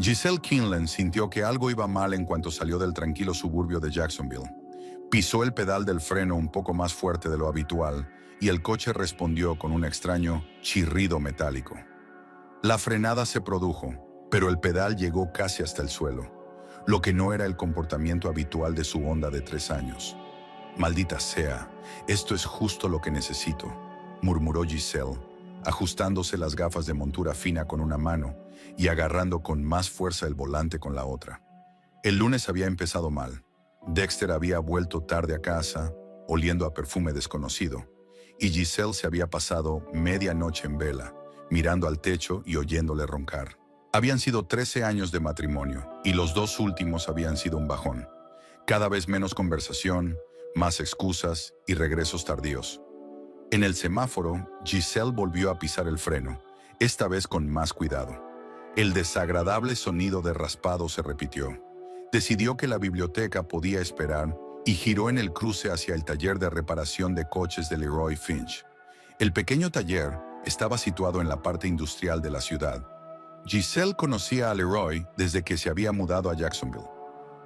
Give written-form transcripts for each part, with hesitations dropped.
Giselle Quinlan sintió que algo iba mal en cuanto salió del tranquilo suburbio de Jacksonville. Pisó el pedal del freno un poco más fuerte de lo habitual y el coche respondió con un extraño chirrido metálico. La frenada se produjo, pero el pedal llegó casi hasta el suelo, lo que no era el comportamiento habitual de su Honda de 3 años. «Maldita sea, esto es justo lo que necesito», murmuró Giselle, ajustándose las gafas de montura fina con una mano y agarrando con más fuerza el volante con la otra. El lunes había empezado mal. Dexter había vuelto tarde a casa, oliendo a perfume desconocido, y Giselle se había pasado media noche en vela, mirando al techo y oyéndole roncar. Habían sido 13 años de matrimonio, y los 2 últimos habían sido un bajón. Cada vez menos conversación, más excusas y regresos tardíos. En el semáforo, Giselle volvió a pisar el freno, esta vez con más cuidado. El desagradable sonido de raspado se repitió. Decidió que la biblioteca podía esperar y giró en el cruce hacia el taller de reparación de coches de Leroy Finch. El pequeño taller estaba situado en la parte industrial de la ciudad. Giselle conocía a Leroy desde que se había mudado a Jacksonville.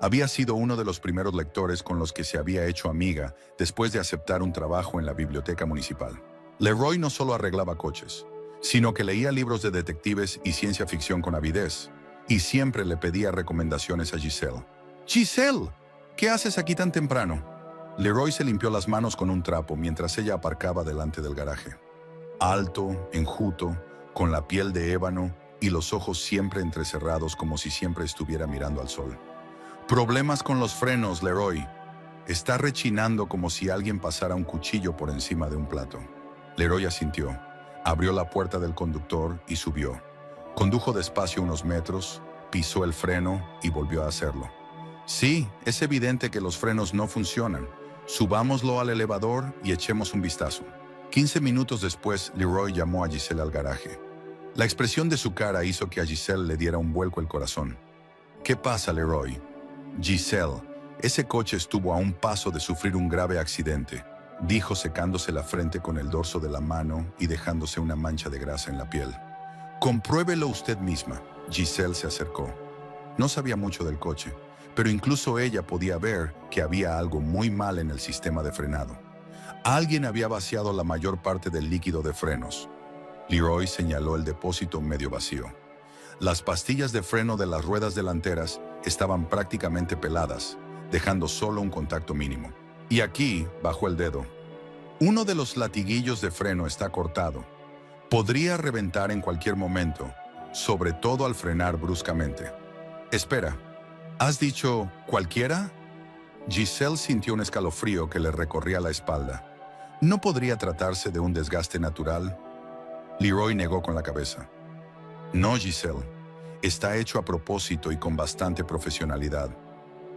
Había sido uno de los primeros lectores con los que se había hecho amiga después de aceptar un trabajo en la biblioteca municipal. Leroy no solo arreglaba coches, sino que leía libros de detectives y ciencia ficción con avidez, y siempre le pedía recomendaciones a Giselle. «Giselle, ¿qué haces aquí tan temprano?» Leroy se limpió las manos con un trapo mientras ella aparcaba delante del garaje. Alto, enjuto, con la piel de ébano y los ojos siempre entrecerrados como si siempre estuviera mirando al sol. «Problemas con los frenos, Leroy». Está rechinando como si alguien pasara un cuchillo por encima de un plato. Leroy asintió, abrió la puerta del conductor y subió. Condujo despacio unos metros, pisó el freno y volvió a hacerlo. «Sí, es evidente que los frenos no funcionan. Subámoslo al elevador y echemos un vistazo». 15 minutos después, Leroy llamó a Giselle al garaje. La expresión de su cara hizo que a Giselle le diera un vuelco el corazón. «¿Qué pasa, Leroy?» «Giselle, ese coche estuvo a un paso de sufrir un grave accidente», dijo secándose la frente con el dorso de la mano y dejándose una mancha de grasa en la piel. «Compruébelo usted misma». Giselle se acercó. No sabía mucho del coche, pero incluso ella podía ver que había algo muy mal en el sistema de frenado. Alguien había vaciado la mayor parte del líquido de frenos. Leroy señaló el depósito medio vacío. Las pastillas de freno de las ruedas delanteras estaban prácticamente peladas, dejando solo un contacto mínimo. Y aquí, bajó el dedo. Uno de los latiguillos de freno está cortado. Podría reventar en cualquier momento, sobre todo al frenar bruscamente. «Espera, ¿has dicho cualquiera?» Giselle sintió un escalofrío que le recorría la espalda. ¿No podría tratarse de un desgaste natural? Leroy negó con la cabeza. «No, Giselle. Está hecho a propósito y con bastante profesionalidad.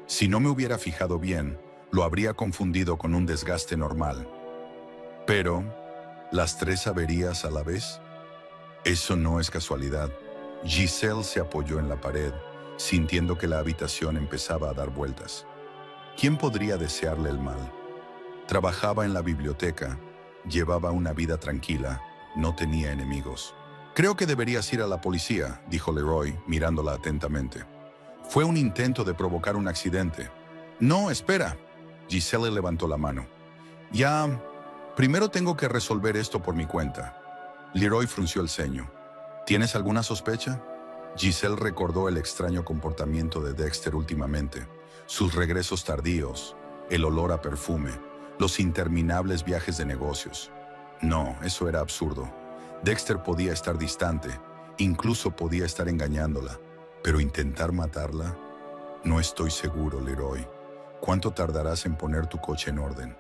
Si no me hubiera fijado bien, lo habría confundido con un desgaste normal. Pero, ¿las 3 averías a la vez? Eso no es casualidad». Giselle se apoyó en la pared, sintiendo que la habitación empezaba a dar vueltas. ¿Quién podría desearle el mal? Trabajaba en la biblioteca, llevaba una vida tranquila, no tenía enemigos. «Creo que deberías ir a la policía», dijo Leroy, mirándola atentamente. «Fue un intento de provocar un accidente». «No, espera». Giselle levantó la mano. Primero tengo que resolver esto por mi cuenta». Leroy frunció el ceño. «¿Tienes alguna sospecha?» Giselle recordó el extraño comportamiento de Dexter últimamente, sus regresos tardíos, el olor a perfume, los interminables viajes de negocios. No, eso era absurdo. Dexter podía estar distante, incluso podía estar engañándola, pero intentar matarla... No estoy seguro, Leroy. ¿Cuánto tardarás en poner tu coche en orden?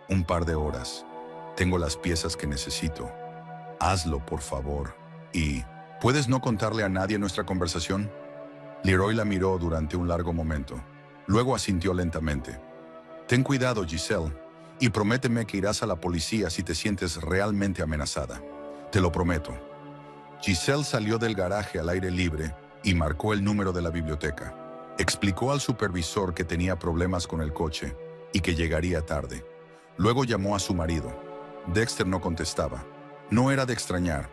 «Un par de horas. Tengo las piezas que necesito. Hazlo, por favor. Y... ¿puedes no contarle a nadie nuestra conversación?» Leroy la miró durante un largo momento. Luego asintió lentamente. «Ten cuidado, Giselle, y prométeme que irás a la policía si te sientes realmente amenazada. Te lo prometo». Giselle salió del garaje al aire libre y marcó el número de la biblioteca. Explicó al supervisor que tenía problemas con el coche y que llegaría tarde. Luego llamó a su marido. Dexter no contestaba. No era de extrañar.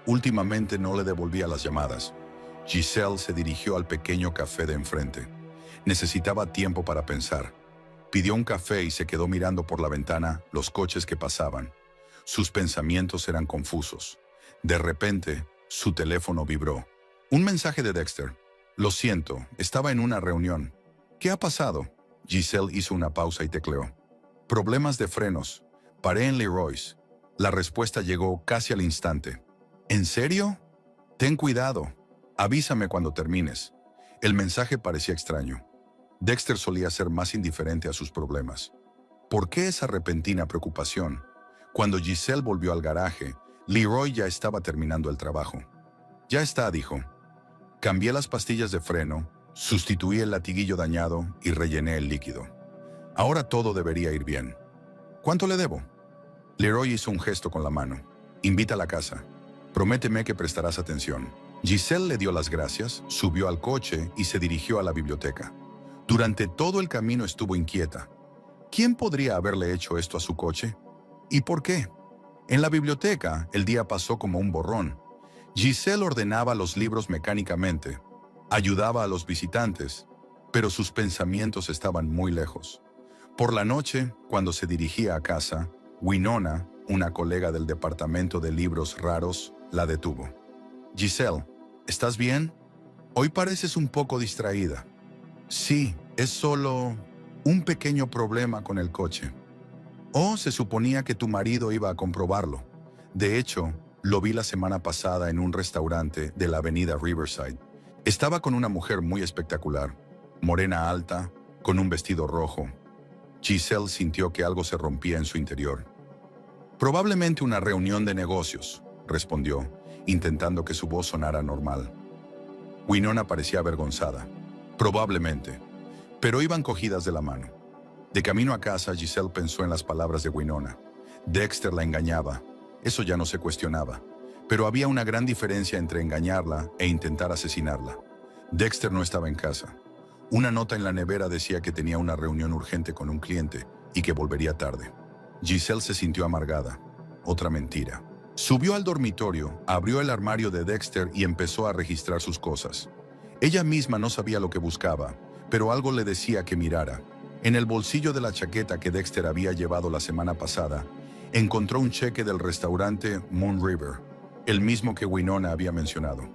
Últimamente no le devolvía las llamadas. Giselle se dirigió al pequeño café de enfrente. Necesitaba tiempo para pensar. Pidió un café y se quedó mirando por la ventana los coches que pasaban. Sus pensamientos eran confusos. De repente, su teléfono vibró. Un mensaje de Dexter. Lo siento, estaba en una reunión. ¿Qué ha pasado? Giselle hizo una pausa y tecleó. Problemas de frenos. Paré en Leroy's. La respuesta llegó casi al instante. ¿En serio? Ten cuidado. Avísame cuando termines. El mensaje parecía extraño. Dexter solía ser más indiferente a sus problemas. ¿Por qué esa repentina preocupación? Cuando Giselle volvió al garaje, Leroy ya estaba terminando el trabajo. Ya está, dijo. Cambié las pastillas de freno, sustituí el latiguillo dañado y rellené el líquido. Ahora todo debería ir bien. ¿Cuánto le debo? Leroy hizo un gesto con la mano. Invita a la casa. Prométeme que prestarás atención. Giselle le dio las gracias, subió al coche y se dirigió a la biblioteca. Durante todo el camino estuvo inquieta. ¿Quién podría haberle hecho esto a su coche? ¿Y por qué? En la biblioteca, el día pasó como un borrón. Giselle ordenaba los libros mecánicamente, ayudaba a los visitantes, pero sus pensamientos estaban muy lejos. Por la noche, cuando se dirigía a casa, Winona, una colega del departamento de libros raros, la detuvo. Giselle, ¿estás bien? Hoy pareces un poco distraída. Sí, es solo un pequeño problema con el coche. Oh, se suponía que tu marido iba a comprobarlo. De hecho, lo vi la semana pasada en un restaurante de la avenida Riverside. Estaba con una mujer muy espectacular, morena alta, con un vestido rojo. Giselle sintió que algo se rompía en su interior. Probablemente una reunión de negocios, respondió, intentando que su voz sonara normal. Winona parecía avergonzada. Probablemente, pero iban cogidas de la mano. De camino a casa, Giselle pensó en las palabras de Winona. Dexter la engañaba. Eso ya no se cuestionaba. Pero había una gran diferencia entre engañarla e intentar asesinarla. Dexter no estaba en casa. Una nota en la nevera decía que tenía una reunión urgente con un cliente y que volvería tarde. Giselle se sintió amargada. Otra mentira. Subió al dormitorio, abrió el armario de Dexter y empezó a registrar sus cosas. Ella misma no sabía lo que buscaba, pero algo le decía que mirara. En el bolsillo de la chaqueta que Dexter había llevado la semana pasada, encontró un cheque del restaurante Moon River, el mismo que Winona había mencionado.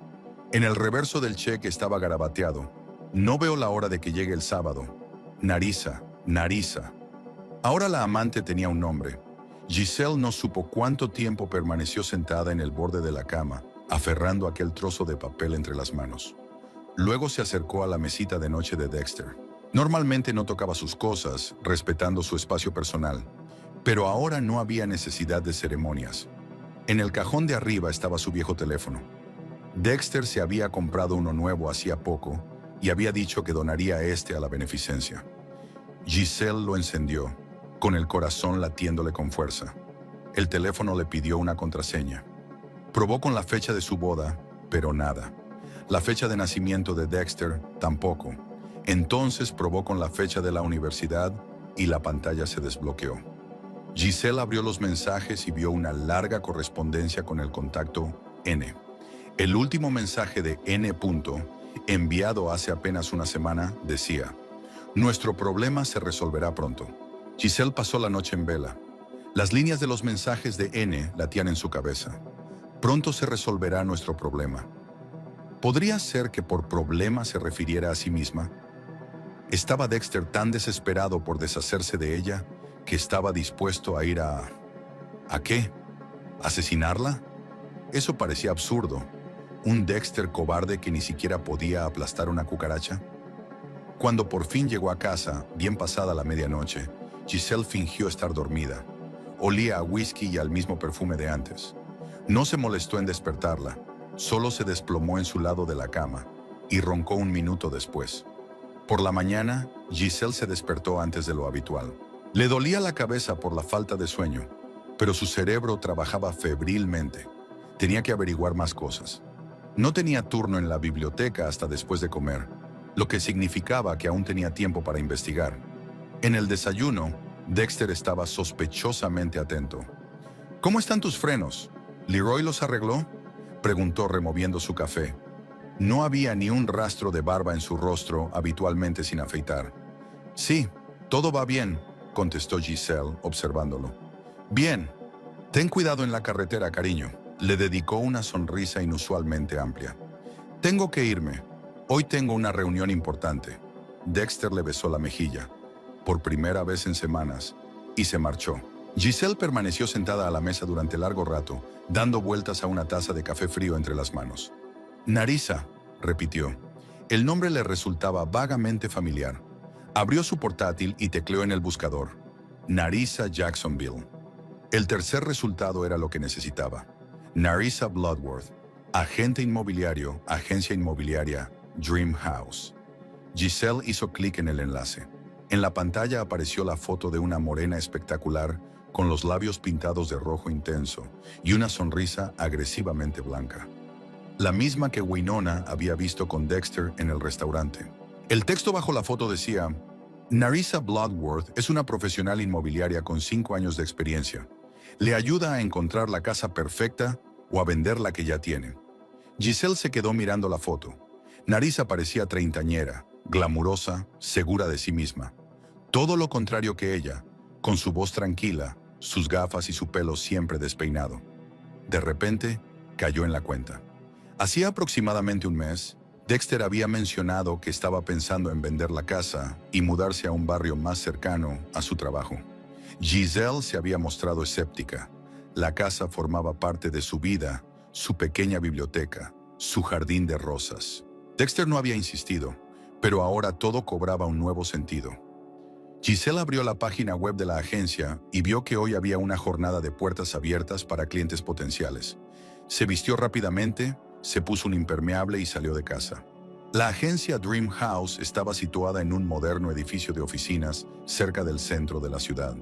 En el reverso del cheque estaba garabateado: no veo la hora de que llegue el sábado. Narisa, Narisa. Ahora la amante tenía un nombre. Giselle no supo cuánto tiempo permaneció sentada en el borde de la cama, aferrando aquel trozo de papel entre las manos. Luego se acercó a la mesita de noche de Dexter. Normalmente no tocaba sus cosas, respetando su espacio personal, pero ahora no había necesidad de ceremonias. En el cajón de arriba estaba su viejo teléfono. Dexter se había comprado uno nuevo hacía poco y había dicho que donaría este a la beneficencia. Giselle lo encendió, con el corazón latiéndole con fuerza. El teléfono le pidió una contraseña. Probó con la fecha de su boda, pero nada. La fecha de nacimiento de Dexter, tampoco. Entonces probó con la fecha de la universidad y la pantalla se desbloqueó. Giselle abrió los mensajes y vio una larga correspondencia con el contacto N. El último mensaje de N. enviado hace apenas una semana decía: nuestro problema se resolverá pronto. Giselle pasó la noche en vela. Las líneas de los mensajes de N latían en su cabeza. Pronto se resolverá nuestro problema. ¿Podría ser que por problema se refiriera a sí misma? Estaba Dexter tan desesperado por deshacerse de ella que estaba dispuesto a ir a... ¿A qué? ¿Asesinarla? Eso parecía absurdo. ¿Un Dexter cobarde que ni siquiera podía aplastar una cucaracha? Cuando por fin llegó a casa, bien pasada la medianoche, Giselle fingió estar dormida. Olía a whisky y al mismo perfume de antes. No se molestó en despertarla, solo se desplomó en su lado de la cama y roncó un minuto después. Por la mañana, Giselle se despertó antes de lo habitual. Le dolía la cabeza por la falta de sueño, pero su cerebro trabajaba febrilmente. Tenía que averiguar más cosas. No tenía turno en la biblioteca hasta después de comer, lo que significaba que aún tenía tiempo para investigar. En el desayuno, Dexter estaba sospechosamente atento. «¿Cómo están tus frenos? ¿Leroy los arregló?», preguntó removiendo su café. No había ni un rastro de barba en su rostro, habitualmente sin afeitar. «Sí, todo va bien», contestó Giselle, observándolo. «Bien. Ten cuidado en la carretera, cariño». Le dedicó una sonrisa inusualmente amplia. «Tengo que irme. Hoy tengo una reunión importante». Dexter le besó la mejilla, por primera vez en semanas, y se marchó. Giselle permaneció sentada a la mesa durante largo rato, dando vueltas a una taza de café frío entre las manos. «Narisa», repitió. El nombre le resultaba vagamente familiar. Abrió su portátil y tecleó en el buscador. Narisa Jacksonville. El tercer resultado era lo que necesitaba. Narisa Bloodworth, agente inmobiliario, agencia inmobiliaria, Dream House. Giselle hizo clic en el enlace. En la pantalla apareció la foto de una morena espectacular con los labios pintados de rojo intenso y una sonrisa agresivamente blanca. La misma que Winona había visto con Dexter en el restaurante. El texto bajo la foto decía: Narisa Bloodworth es una profesional inmobiliaria con 5 años de experiencia. Le ayuda a encontrar la casa perfecta o a vender la que ya tiene. Giselle se quedó mirando la foto. Narisa parecía treintañera, glamurosa, segura de sí misma. Todo lo contrario que ella, con su voz tranquila, sus gafas y su pelo siempre despeinado. De repente, cayó en la cuenta. Hacía aproximadamente un mes, Dexter había mencionado que estaba pensando en vender la casa y mudarse a un barrio más cercano a su trabajo. Giselle se había mostrado escéptica. La casa formaba parte de su vida, su pequeña biblioteca, su jardín de rosas. Dexter no había insistido, pero ahora todo cobraba un nuevo sentido. Giselle abrió la página web de la agencia y vio que hoy había una jornada de puertas abiertas para clientes potenciales. Se vistió rápidamente, se puso un impermeable y salió de casa. La agencia Dream House estaba situada en un moderno edificio de oficinas cerca del centro de la ciudad.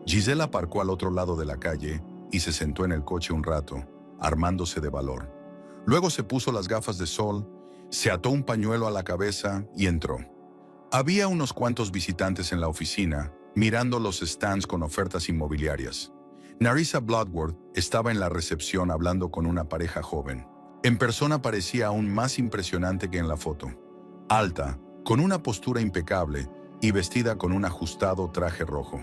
Giselle aparcó al otro lado de la calle y se sentó en el coche un rato, armándose de valor. Luego se puso las gafas de sol, se ató un pañuelo a la cabeza y entró. Había unos cuantos visitantes en la oficina, mirando los stands con ofertas inmobiliarias. Narisa Bloodworth estaba en la recepción hablando con una pareja joven. En persona parecía aún más impresionante que en la foto. Alta, con una postura impecable y vestida con un ajustado traje rojo.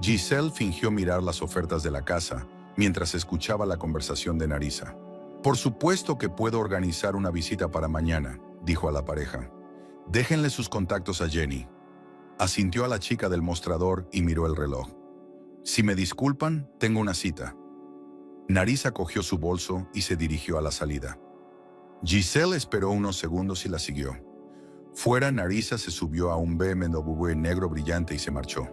Giselle fingió mirar las ofertas de la casa mientras escuchaba la conversación de Narisa. «Por supuesto que puedo organizar una visita para mañana», dijo a la pareja. «Déjenle sus contactos a Jenny». Asintió a la chica del mostrador y miró el reloj. «Si me disculpan, tengo una cita». Narisa cogió su bolso y se dirigió a la salida. Giselle esperó unos segundos y la siguió. Fuera, Narisa se subió a un BMW negro brillante y se marchó.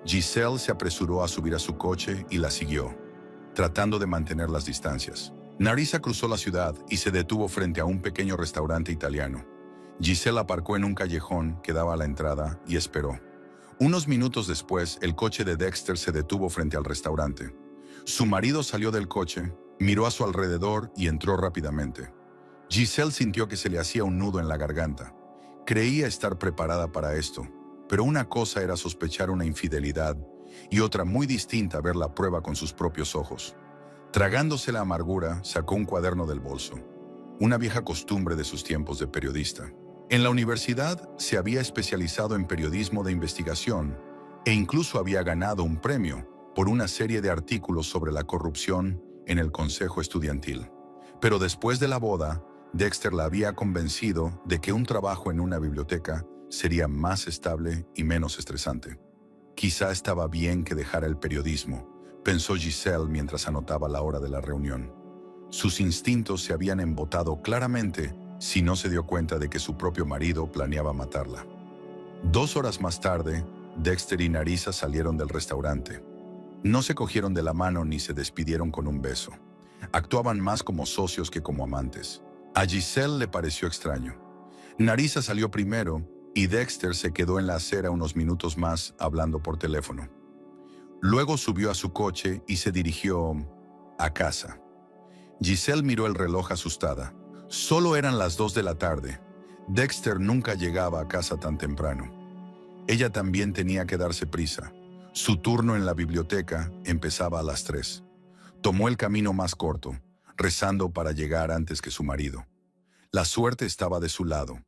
Giselle se apresuró a subir a su coche y la siguió, tratando de mantener las distancias. Narisa cruzó la ciudad y se detuvo frente a un pequeño restaurante italiano. Giselle aparcó en un callejón que daba a la entrada y esperó. Unos minutos después, el coche de Dexter se detuvo frente al restaurante. Su marido salió del coche, miró a su alrededor y entró rápidamente. Giselle sintió que se le hacía un nudo en la garganta. Creía estar preparada para esto, pero una cosa era sospechar una infidelidad y otra muy distinta ver la prueba con sus propios ojos. Tragándose la amargura, sacó un cuaderno del bolso, una vieja costumbre de sus tiempos de periodista. En la universidad se había especializado en periodismo de investigación e incluso había ganado un premio por una serie de artículos sobre la corrupción en el consejo estudiantil. Pero después de la boda, Dexter la había convencido de que un trabajo en una biblioteca sería más estable y menos estresante. Quizá estaba bien que dejara el periodismo, pensó Giselle mientras anotaba la hora de la reunión. Sus instintos se habían embotado claramente si no se dio cuenta de que su propio marido planeaba matarla. 2 horas más tarde, Dexter y Narisa salieron del restaurante. No se cogieron de la mano ni se despidieron con un beso. Actuaban más como socios que como amantes. A Giselle le pareció extraño. Narisa salió primero y Dexter se quedó en la acera unos minutos más hablando por teléfono. Luego subió a su coche y se dirigió a casa. Giselle miró el reloj asustada. Solo eran las 2 de la tarde. Dexter nunca llegaba a casa tan temprano. Ella también tenía que darse prisa. Su turno en la biblioteca empezaba a las 3. Tomó el camino más corto, rezando para llegar antes que su marido. La suerte estaba de su lado.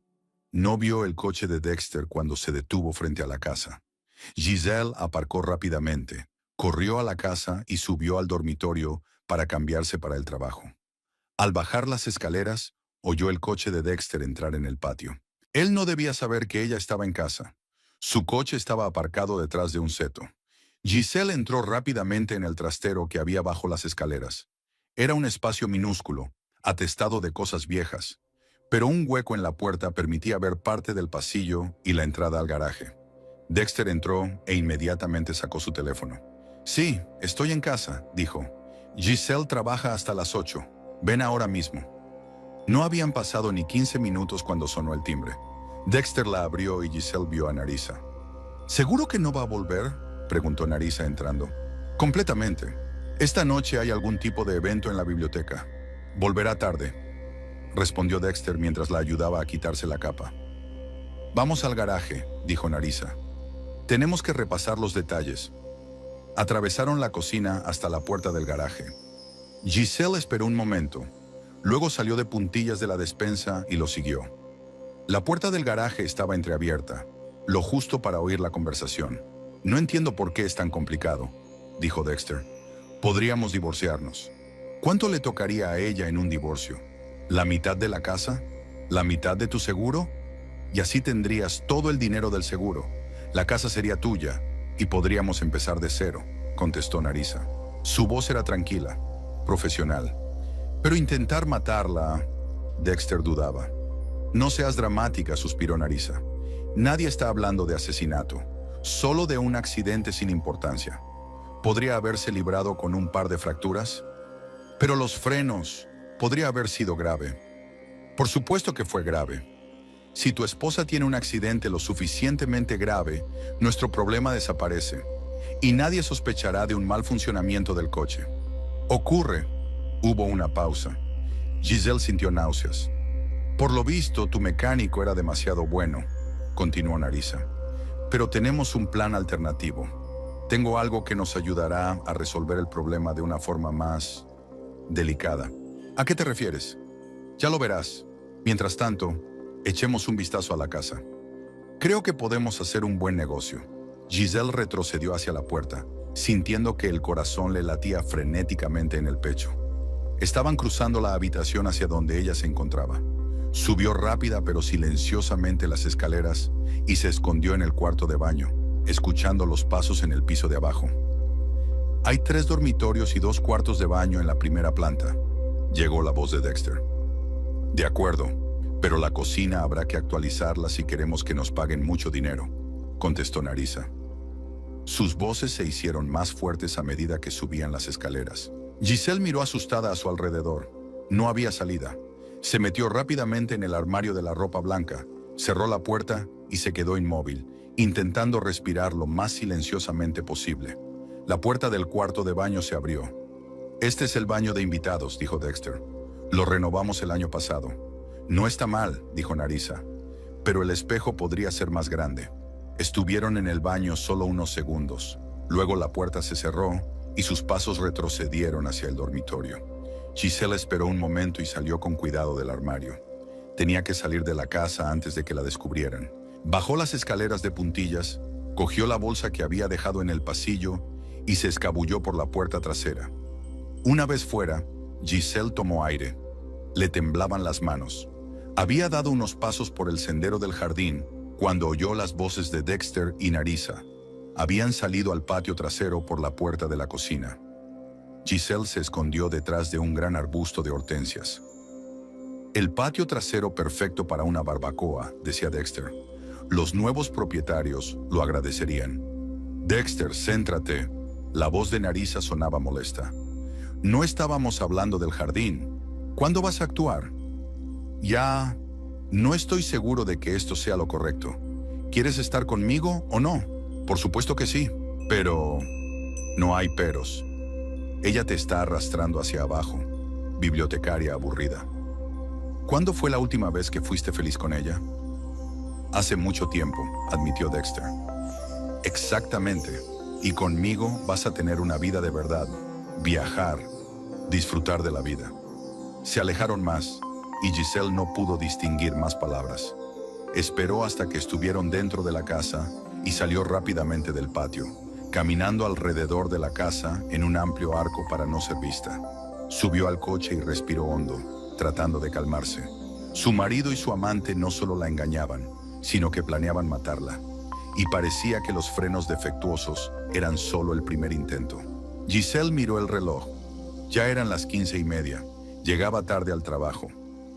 No vio el coche de Dexter cuando se detuvo frente a la casa. Giselle aparcó rápidamente, corrió a la casa y subió al dormitorio para cambiarse para el trabajo. Al bajar las escaleras, oyó el coche de Dexter entrar en el patio. Él no debía saber que ella estaba en casa. Su coche estaba aparcado detrás de un seto. Giselle entró rápidamente en el trastero que había bajo las escaleras. Era un espacio minúsculo, atestado de cosas viejas, pero un hueco en la puerta permitía ver parte del pasillo y la entrada al garaje. Dexter entró e inmediatamente sacó su teléfono. «Sí, estoy en casa», dijo. «Giselle trabaja hasta las 8. Ven ahora mismo». No habían pasado ni 15 minutos cuando sonó el timbre. Dexter la abrió y Giselle vio a Nerissa. «¿Seguro que no va a volver?», preguntó Nerissa entrando. «Completamente. Esta noche hay algún tipo de evento en la biblioteca. Volverá tarde», respondió Dexter mientras la ayudaba a quitarse la capa. «Vamos al garaje», dijo Nerissa. «Tenemos que repasar los detalles». Atravesaron la cocina hasta la puerta del garaje. Giselle esperó un momento. Luego salió de puntillas de la despensa y lo siguió. La puerta del garaje estaba entreabierta, lo justo para oír la conversación. «No entiendo por qué es tan complicado», dijo Dexter. «Podríamos divorciarnos». «¿Cuánto le tocaría a ella en un divorcio? ¿La mitad de la casa? ¿La mitad de tu seguro? Y así tendrías todo el dinero del seguro. La casa sería tuya y podríamos empezar de cero», contestó Nerissa. Su voz era tranquila, profesional. «Pero intentar matarla...» Dexter dudaba. «No seas dramática», suspiró Nerissa. «Nadie está hablando de asesinato, solo de un accidente sin importancia. Podría haberse librado con un par de fracturas. Pero los frenos, podría haber sido grave». «Por supuesto que fue grave. Si tu esposa tiene un accidente lo suficientemente grave, nuestro problema desaparece, y nadie sospechará de un mal funcionamiento del coche. Ocurre». Hubo una pausa. Giselle sintió náuseas. «Por lo visto, tu mecánico era demasiado bueno», continuó Nerissa. «Pero tenemos un plan alternativo. Tengo algo que nos ayudará a resolver el problema de una forma más delicada». «¿A qué te refieres?» «Ya lo verás. Mientras tanto, echemos un vistazo a la casa. Creo que podemos hacer un buen negocio». Giselle retrocedió hacia la puerta, sintiendo que el corazón le latía frenéticamente en el pecho. Estaban cruzando la habitación hacia donde ella se encontraba. Subió rápida pero silenciosamente las escaleras y se escondió en el cuarto de baño, escuchando los pasos en el piso de abajo. «Hay 3 dormitorios y 2 cuartos de baño en la primera planta», llegó la voz de Dexter. «De acuerdo, pero la cocina habrá que actualizarla si queremos que nos paguen mucho dinero», contestó Nerissa. Sus voces se hicieron más fuertes a medida que subían las escaleras. Giselle miró asustada a su alrededor. No había salida. Se metió rápidamente en el armario de la ropa blanca, cerró la puerta y se quedó inmóvil, intentando respirar lo más silenciosamente posible. La puerta del cuarto de baño se abrió. «Este es el baño de invitados», dijo Dexter. «Lo renovamos el año pasado». «No está mal», dijo Nerissa, «pero el espejo podría ser más grande». Estuvieron en el baño solo unos segundos. Luego la puerta se cerró y sus pasos retrocedieron hacia el dormitorio. Giselle esperó un momento y salió con cuidado del armario. Tenía que salir de la casa antes de que la descubrieran. Bajó las escaleras de puntillas, cogió la bolsa que había dejado en el pasillo y se escabulló por la puerta trasera. Una vez fuera, Giselle tomó aire. Le temblaban las manos. Había dado unos pasos por el sendero del jardín cuando oyó las voces de Dexter y Nerissa. Habían salido al patio trasero por la puerta de la cocina. Giselle se escondió detrás de un gran arbusto de hortensias. «El patio trasero perfecto para una barbacoa», decía Dexter. «Los nuevos propietarios lo agradecerían». «Dexter, céntrate». La voz de Nerissa sonaba molesta. «No estábamos hablando del jardín. ¿Cuándo vas a actuar?» «Ya... no estoy seguro de que esto sea lo correcto. ¿Quieres estar conmigo o no?» «Por supuesto que sí, pero...» «No hay peros. Ella te está arrastrando hacia abajo, bibliotecaria aburrida». «¿Cuándo fue la última vez que fuiste feliz con ella?» «Hace mucho tiempo», admitió Dexter. «Exactamente. Y conmigo vas a tener una vida de verdad, viajar, disfrutar de la vida». Se alejaron más. y Giselle no pudo distinguir más palabras. Esperó hasta que estuvieron dentro de la casa y salió rápidamente del patio, caminando alrededor de la casa en un amplio arco para no ser vista. Subió al coche y respiró hondo, tratando de calmarse. Su marido y su amante no solo la engañaban, sino que planeaban matarla. Y parecía que los frenos defectuosos eran solo el primer intento. Giselle miró el reloj. Ya eran las 15:30. Llegaba tarde al trabajo.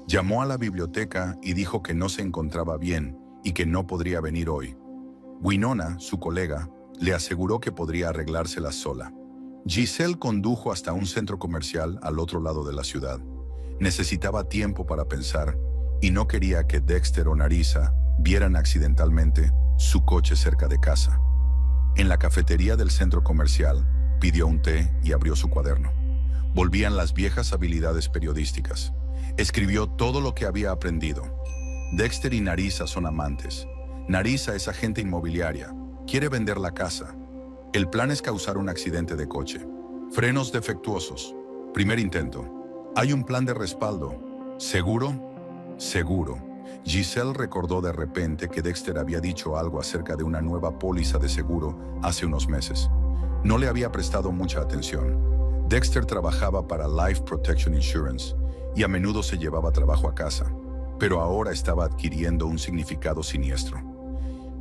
Llamó a la biblioteca y dijo que no se encontraba bien y que no podría venir hoy. Winona, su colega, le aseguró que podría arreglárselas sola. Giselle condujo hasta un centro comercial al otro lado de la ciudad. Necesitaba tiempo para pensar y no quería que Dexter o Narisa vieran accidentalmente su coche cerca de casa. En la cafetería del centro comercial, pidió un té y abrió su cuaderno. Volvían las viejas habilidades periodísticas. Escribió todo lo que había aprendido. Dexter y Narisa son amantes. Narisa es agente inmobiliaria. Quiere vender la casa. El plan es causar un accidente de coche. Frenos defectuosos. Primer intento. Hay un plan de respaldo. ¿Seguro? Seguro. Giselle recordó de repente que Dexter había dicho algo acerca de una nueva póliza de seguro hace unos meses. No le había prestado mucha atención. Dexter trabajaba para Life Protection Insurance y a menudo se llevaba trabajo a casa, pero ahora estaba adquiriendo un significado siniestro.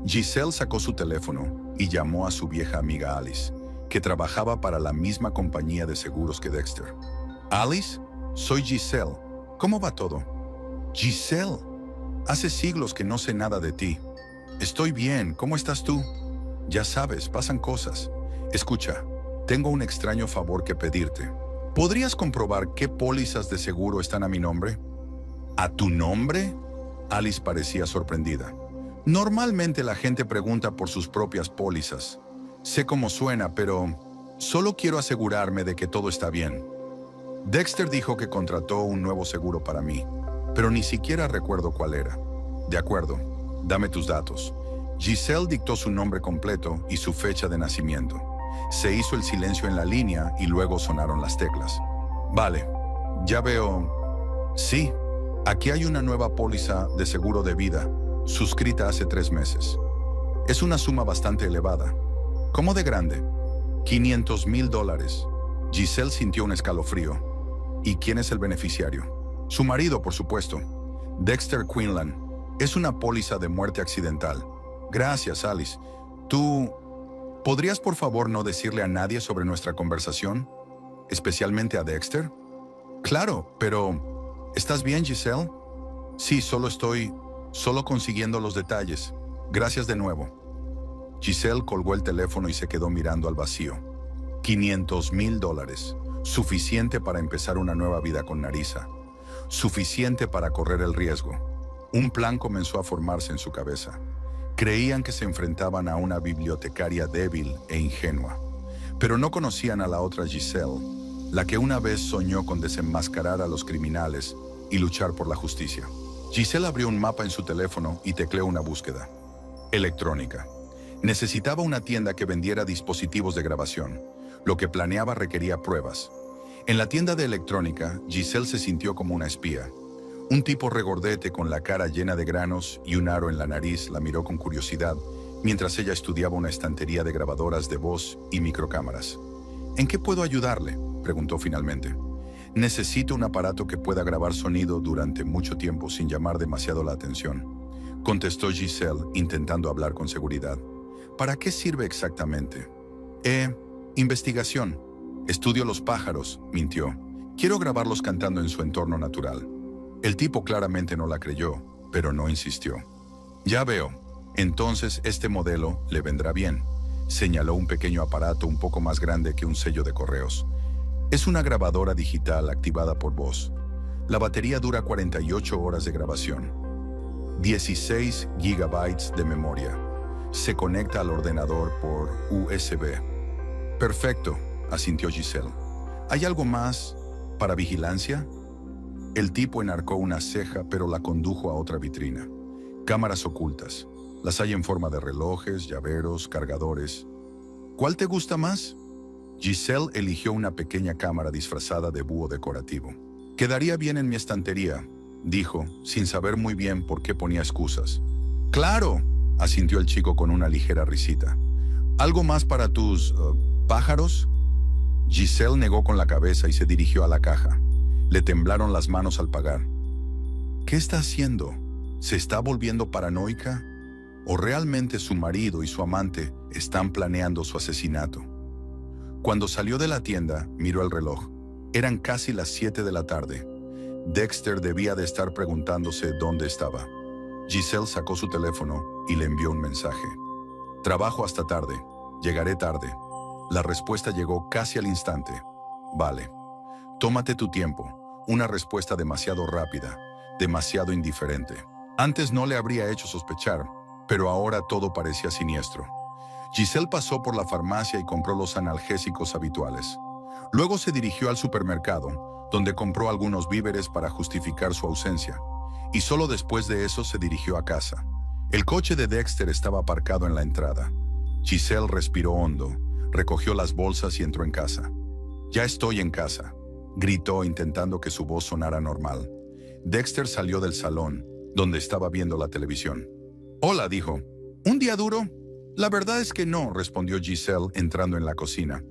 Giselle sacó su teléfono y llamó a su vieja amiga Alice, que trabajaba para la misma compañía de seguros que Dexter. Alice, soy Giselle. ¿Cómo va todo? Giselle, hace siglos que no sé nada de ti. Estoy bien, ¿cómo estás tú? Ya sabes, pasan cosas. Escucha, tengo un extraño favor que pedirte. ¿Podrías comprobar qué pólizas de seguro están a mi nombre? ¿A tu nombre? Alice parecía sorprendida. Normalmente la gente pregunta por sus propias pólizas. Sé cómo suena, pero solo quiero asegurarme de que todo está bien. Dexter dijo que contrató un nuevo seguro para mí, pero ni siquiera recuerdo cuál era. De acuerdo, dame tus datos. Giselle dictó su nombre completo y su fecha de nacimiento. Se hizo el silencio en la línea y luego sonaron las teclas. Vale, ya veo. Sí, aquí hay una nueva póliza de seguro de vida, suscrita hace 3 meses. Es una suma bastante elevada. ¿Cómo de grande? $500,000. Giselle sintió un escalofrío. ¿Y quién es el beneficiario? Su marido, por supuesto. Dexter Quinlan. Es una póliza de muerte accidental. Gracias, Alice. ¿Tú podrías por favor no decirle a nadie sobre nuestra conversación? ¿Especialmente a Dexter? Claro, pero ¿estás bien, Giselle? Sí, solo consiguiendo los detalles. Gracias de nuevo. Giselle colgó el teléfono y se quedó mirando al vacío. $500,000. Suficiente para empezar una nueva vida con Narisa. Suficiente para correr el riesgo. Un plan comenzó a formarse en su cabeza. Creían que se enfrentaban a una bibliotecaria débil e ingenua, pero no conocían a la otra Giselle, la que una vez soñó con desenmascarar a los criminales y luchar por la justicia. Giselle abrió un mapa en su teléfono y tecleó una búsqueda. Electrónica. Necesitaba una tienda que vendiera dispositivos de grabación. Lo que planeaba requería pruebas. En la tienda de electrónica, Giselle se sintió como una espía. Un tipo regordete con la cara llena de granos y un aro en la nariz la miró con curiosidad mientras ella estudiaba una estantería de grabadoras de voz y microcámaras. ¿En qué puedo ayudarle?, preguntó finalmente. Necesito un aparato que pueda grabar sonido durante mucho tiempo sin llamar demasiado la atención, contestó Giselle intentando hablar con seguridad. ¿Para qué sirve exactamente? Investigación. Estudio los pájaros, mintió. Quiero grabarlos cantando en su entorno natural. El tipo claramente no la creyó, pero no insistió. Ya veo. Entonces este modelo le vendrá bien. Señaló un pequeño aparato un poco más grande que un sello de correos. Es una grabadora digital activada por voz. La batería dura 48 horas de grabación. 16 gigabytes de memoria. Se conecta al ordenador por USB. Perfecto, asintió Giselle. ¿Hay algo más para vigilancia? El tipo enarcó una ceja, pero la condujo a otra vitrina. Cámaras ocultas. Las hay en forma de relojes, llaveros, cargadores. ¿Cuál te gusta más? Giselle eligió una pequeña cámara disfrazada de búho decorativo. Quedaría bien en mi estantería. dijo, sin saber muy bien por qué ponía excusas. Claro, asintió el chico con una ligera risita. ¿Algo más para tus pájaros? Giselle negó con la cabeza y se dirigió a la caja. Le temblaron las manos al pagar. ¿Qué está haciendo? ¿Se está volviendo paranoica? ¿O realmente su marido y su amante están planeando su asesinato? Cuando salió de la tienda, miró el reloj. Eran casi las 7 de la tarde. Dexter debía de estar preguntándose dónde estaba. Giselle sacó su teléfono y le envió un mensaje. Trabajo hasta tarde. Llegaré tarde. La respuesta llegó casi al instante. Vale. Tómate tu tiempo. Una respuesta demasiado rápida, demasiado indiferente. Antes no le habría hecho sospechar, pero ahora todo parecía siniestro. Giselle pasó por la farmacia y compró los analgésicos habituales. Luego se dirigió al supermercado, donde compró algunos víveres para justificar su ausencia. Y solo después de eso se dirigió a casa. El coche de Dexter estaba aparcado en la entrada. Giselle respiró hondo, recogió las bolsas y entró en casa. «Ya estoy en casa», gritó intentando que su voz sonara normal. Dexter salió del salón, donde estaba viendo la televisión. «Hola», dijo. «¿Un día duro?» «La verdad es que no», respondió Giselle entrando en la cocina.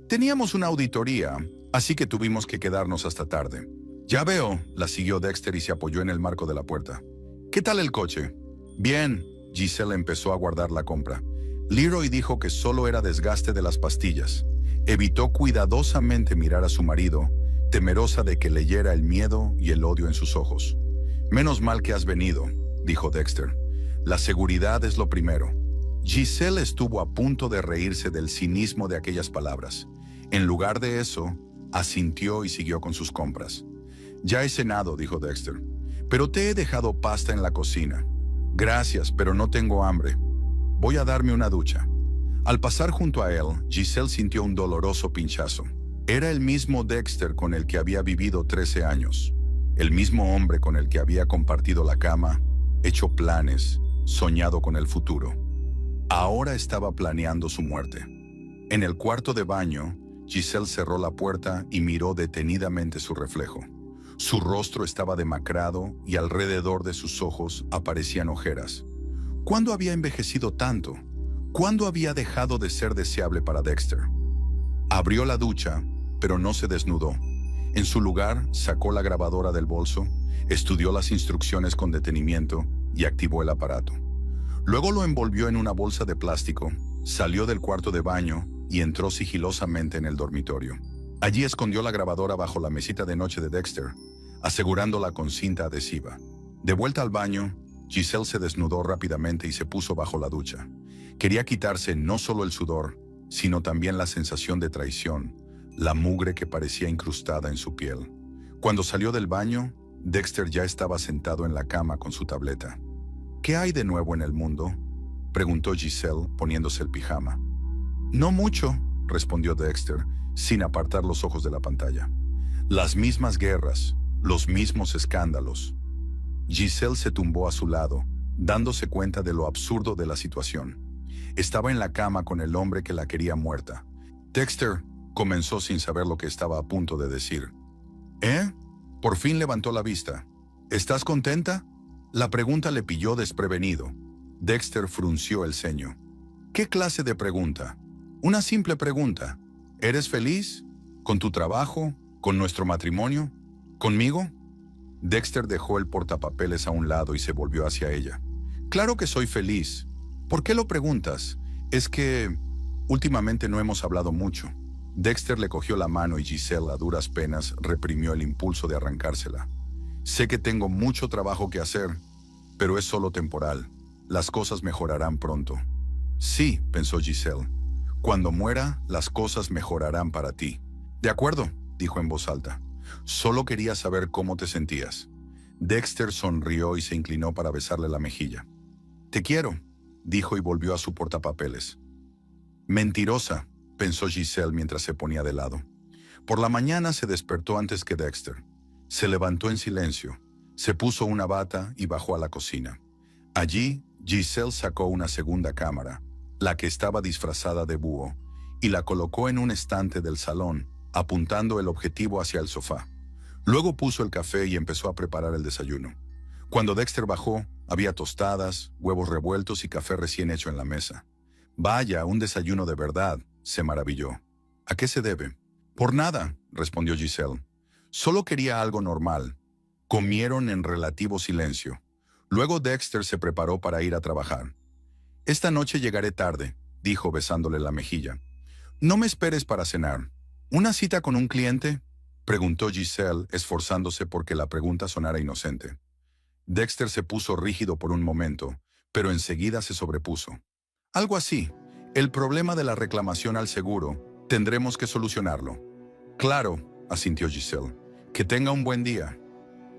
«Teníamos una auditoría, así que tuvimos que quedarnos hasta tarde». «Ya veo», la siguió Dexter y se apoyó en el marco de la puerta. «¿Qué tal el coche?» «Bien», Giselle empezó a guardar la compra. Leroy dijo que solo era desgaste de las pastillas. Evitó cuidadosamente mirar a su marido, temerosa de que leyera el miedo y el odio en sus ojos. «Menos mal que has venido», dijo Dexter. «La seguridad es lo primero». Giselle estuvo a punto de reírse del cinismo de aquellas palabras. En lugar de eso, asintió y siguió con sus compras. «Ya he cenado», dijo Dexter. «Pero te he dejado pasta en la cocina». «Gracias, pero no tengo hambre. Voy a darme una ducha». Al pasar junto a él, Giselle sintió un doloroso pinchazo. Era el mismo Dexter con el que había vivido 13 años. El mismo hombre con el que había compartido la cama, hecho planes, soñado con el futuro. Ahora estaba planeando su muerte. En el cuarto de baño, Giselle cerró la puerta y miró detenidamente su reflejo. Su rostro estaba demacrado y alrededor de sus ojos aparecían ojeras. ¿Cuándo había envejecido tanto? ¿Cuándo había dejado de ser deseable para Dexter? Abrió la ducha, pero no se desnudó. En su lugar, sacó la grabadora del bolso, estudió las instrucciones con detenimiento y activó el aparato. Luego lo envolvió en una bolsa de plástico, salió del cuarto de baño y entró sigilosamente en el dormitorio. Allí escondió la grabadora bajo la mesita de noche de Dexter, asegurándola con cinta adhesiva. De vuelta al baño, Giselle se desnudó rápidamente y se puso bajo la ducha. Quería quitarse no solo el sudor, sino también la sensación de traición, la mugre que parecía incrustada en su piel. Cuando salió del baño, Dexter ya estaba sentado en la cama con su tableta. «¿Qué hay de nuevo en el mundo?», preguntó Giselle poniéndose el pijama. «No mucho», respondió Dexter, sin apartar los ojos de la pantalla. «Las mismas guerras, los mismos escándalos». Giselle se tumbó a su lado, dándose cuenta de lo absurdo de la situación. Estaba en la cama con el hombre que la quería muerta. Dexter comenzó sin saber lo que estaba a punto de decir. «¿Eh?». Por fin levantó la vista. «¿Estás contenta?». La pregunta le pilló desprevenido. Dexter frunció el ceño. «¿Qué clase de pregunta?». «Una simple pregunta. ¿Eres feliz? ¿Con tu trabajo? ¿Con nuestro matrimonio? ¿Conmigo?». Dexter dejó el portapapeles a un lado y se volvió hacia ella. «Claro que soy feliz. ¿Por qué lo preguntas? Es que últimamente no hemos hablado mucho». Dexter le cogió la mano y Giselle a duras penas reprimió el impulso de arrancársela. «Sé que tengo mucho trabajo que hacer, pero es solo temporal. Las cosas mejorarán pronto». «Sí», pensó Giselle. «Cuando muera, las cosas mejorarán para ti». «De acuerdo», dijo en voz alta. «Solo quería saber cómo te sentías». Dexter sonrió y se inclinó para besarle la mejilla. «Te quiero», dijo y volvió a su portapapeles. «Mentirosa», pensó Giselle mientras se ponía de lado. Por la mañana se despertó antes que Dexter. Se levantó en silencio, se puso una bata y bajó a la cocina. Allí, Giselle sacó una segunda cámara, la que estaba disfrazada de búho, y la colocó en un estante del salón, apuntando el objetivo hacia el sofá. Luego puso el café y empezó a preparar el desayuno. Cuando Dexter bajó, había tostadas, huevos revueltos y café recién hecho en la mesa. «Vaya, un desayuno de verdad», se maravilló. «¿A qué se debe?» «Por nada», respondió Giselle. «Solo quería algo normal». Comieron en relativo silencio. Luego Dexter se preparó para ir a trabajar. «Esta noche llegaré tarde», dijo besándole la mejilla. «No me esperes para cenar». «¿Una cita con un cliente?», preguntó Giselle, esforzándose porque la pregunta sonara inocente. Dexter se puso rígido por un momento, pero enseguida se sobrepuso. «Algo así. El problema de la reclamación al seguro, tendremos que solucionarlo». «Claro», asintió Giselle. «Que tenga un buen día».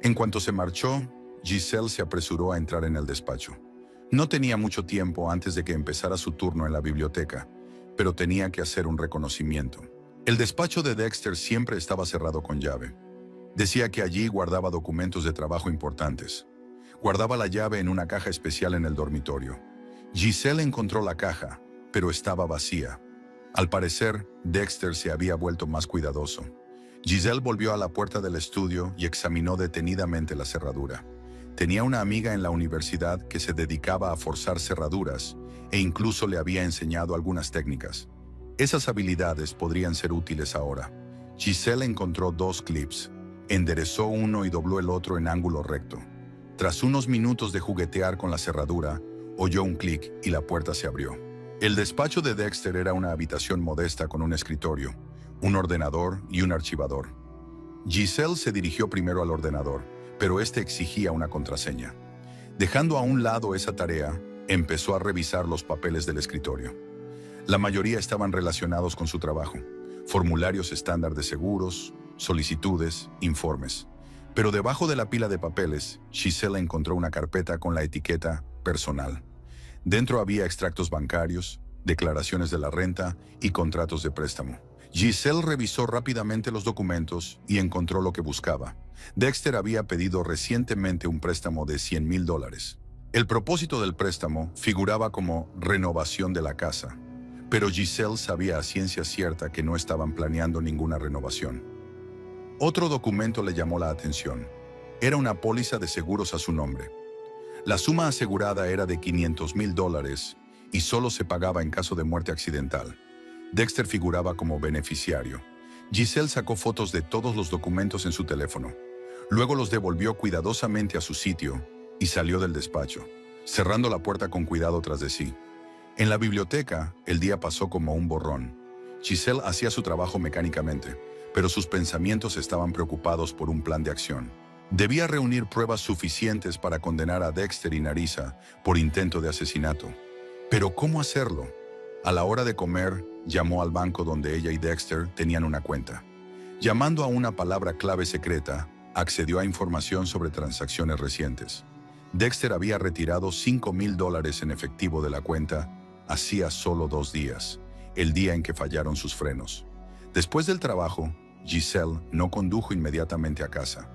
En cuanto se marchó, Giselle se apresuró a entrar en el despacho. No tenía mucho tiempo antes de que empezara su turno en la biblioteca, pero tenía que hacer un reconocimiento. El despacho de Dexter siempre estaba cerrado con llave. Decía que allí guardaba documentos de trabajo importantes. Guardaba la llave en una caja especial en el dormitorio. Giselle encontró la caja, pero estaba vacía. Al parecer, Dexter se había vuelto más cuidadoso. Giselle volvió a la puerta del estudio y examinó detenidamente la cerradura. Tenía una amiga en la universidad que se dedicaba a forzar cerraduras e incluso le había enseñado algunas técnicas. Esas habilidades podrían ser útiles ahora. Giselle encontró 2 clips, enderezó uno y dobló el otro en ángulo recto. Tras unos minutos de juguetear con la cerradura, oyó un clic y la puerta se abrió. El despacho de Dexter era una habitación modesta con un escritorio, un ordenador y un archivador. Giselle se dirigió primero al ordenador, pero este exigía una contraseña. Dejando a un lado esa tarea, empezó a revisar los papeles del escritorio. La mayoría estaban relacionados con su trabajo: formularios estándar de seguros, solicitudes, informes. Pero debajo de la pila de papeles, Giselle encontró una carpeta con la etiqueta «Personal». Dentro había extractos bancarios, declaraciones de la renta y contratos de préstamo. Giselle revisó rápidamente los documentos y encontró lo que buscaba. Dexter había pedido recientemente un préstamo de $100,000. El propósito del préstamo figuraba como renovación de la casa, pero Giselle sabía a ciencia cierta que no estaban planeando ninguna renovación. Otro documento le llamó la atención. Era una póliza de seguros a su nombre. La suma asegurada era de $500,000 y solo se pagaba en caso de muerte accidental. Dexter figuraba como beneficiario. Giselle sacó fotos de todos los documentos en su teléfono. Luego los devolvió cuidadosamente a su sitio y salió del despacho, cerrando la puerta con cuidado tras de sí. En la biblioteca, el día pasó como un borrón. Giselle hacía su trabajo mecánicamente, pero sus pensamientos estaban preocupados por un plan de acción. Debía reunir pruebas suficientes para condenar a Dexter y Narisa por intento de asesinato. Pero ¿cómo hacerlo? A la hora de comer, llamó al banco donde ella y Dexter tenían una cuenta. Llamando a una palabra clave secreta, accedió a información sobre transacciones recientes. Dexter había retirado $5,000 en efectivo de la cuenta hacía solo 2 días, el día en que fallaron sus frenos. Después del trabajo, Giselle no condujo inmediatamente a casa.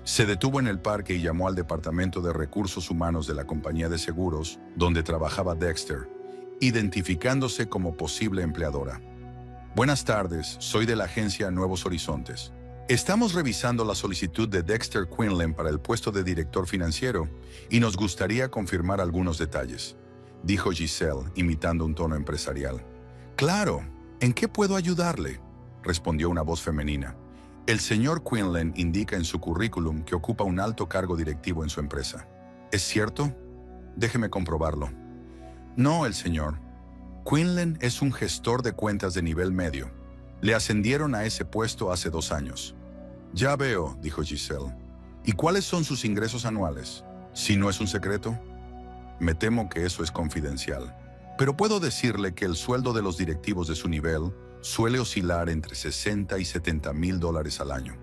Se detuvo en el parque y llamó al departamento de recursos humanos de la compañía de seguros donde trabajaba Dexter, identificándose como posible empleadora. «Buenas tardes, soy de la agencia Nuevos Horizontes. Estamos revisando la solicitud de Dexter Quinlan para el puesto de director financiero y nos gustaría confirmar algunos detalles», dijo Giselle, imitando un tono empresarial. «Claro, ¿en qué puedo ayudarle?», respondió una voz femenina. «El señor Quinlan indica en su currículum que ocupa un alto cargo directivo en su empresa. ¿Es cierto? Déjeme comprobarlo». «No, el señor. Quinlan es un gestor de cuentas de nivel medio. Le ascendieron a ese puesto hace 2 años». «Ya veo», dijo Giselle. «¿Y cuáles son sus ingresos anuales? Si no es un secreto». «Me temo que eso es confidencial. Pero puedo decirle que el sueldo de los directivos de su nivel suele oscilar entre $60,000 y $70,000 al año».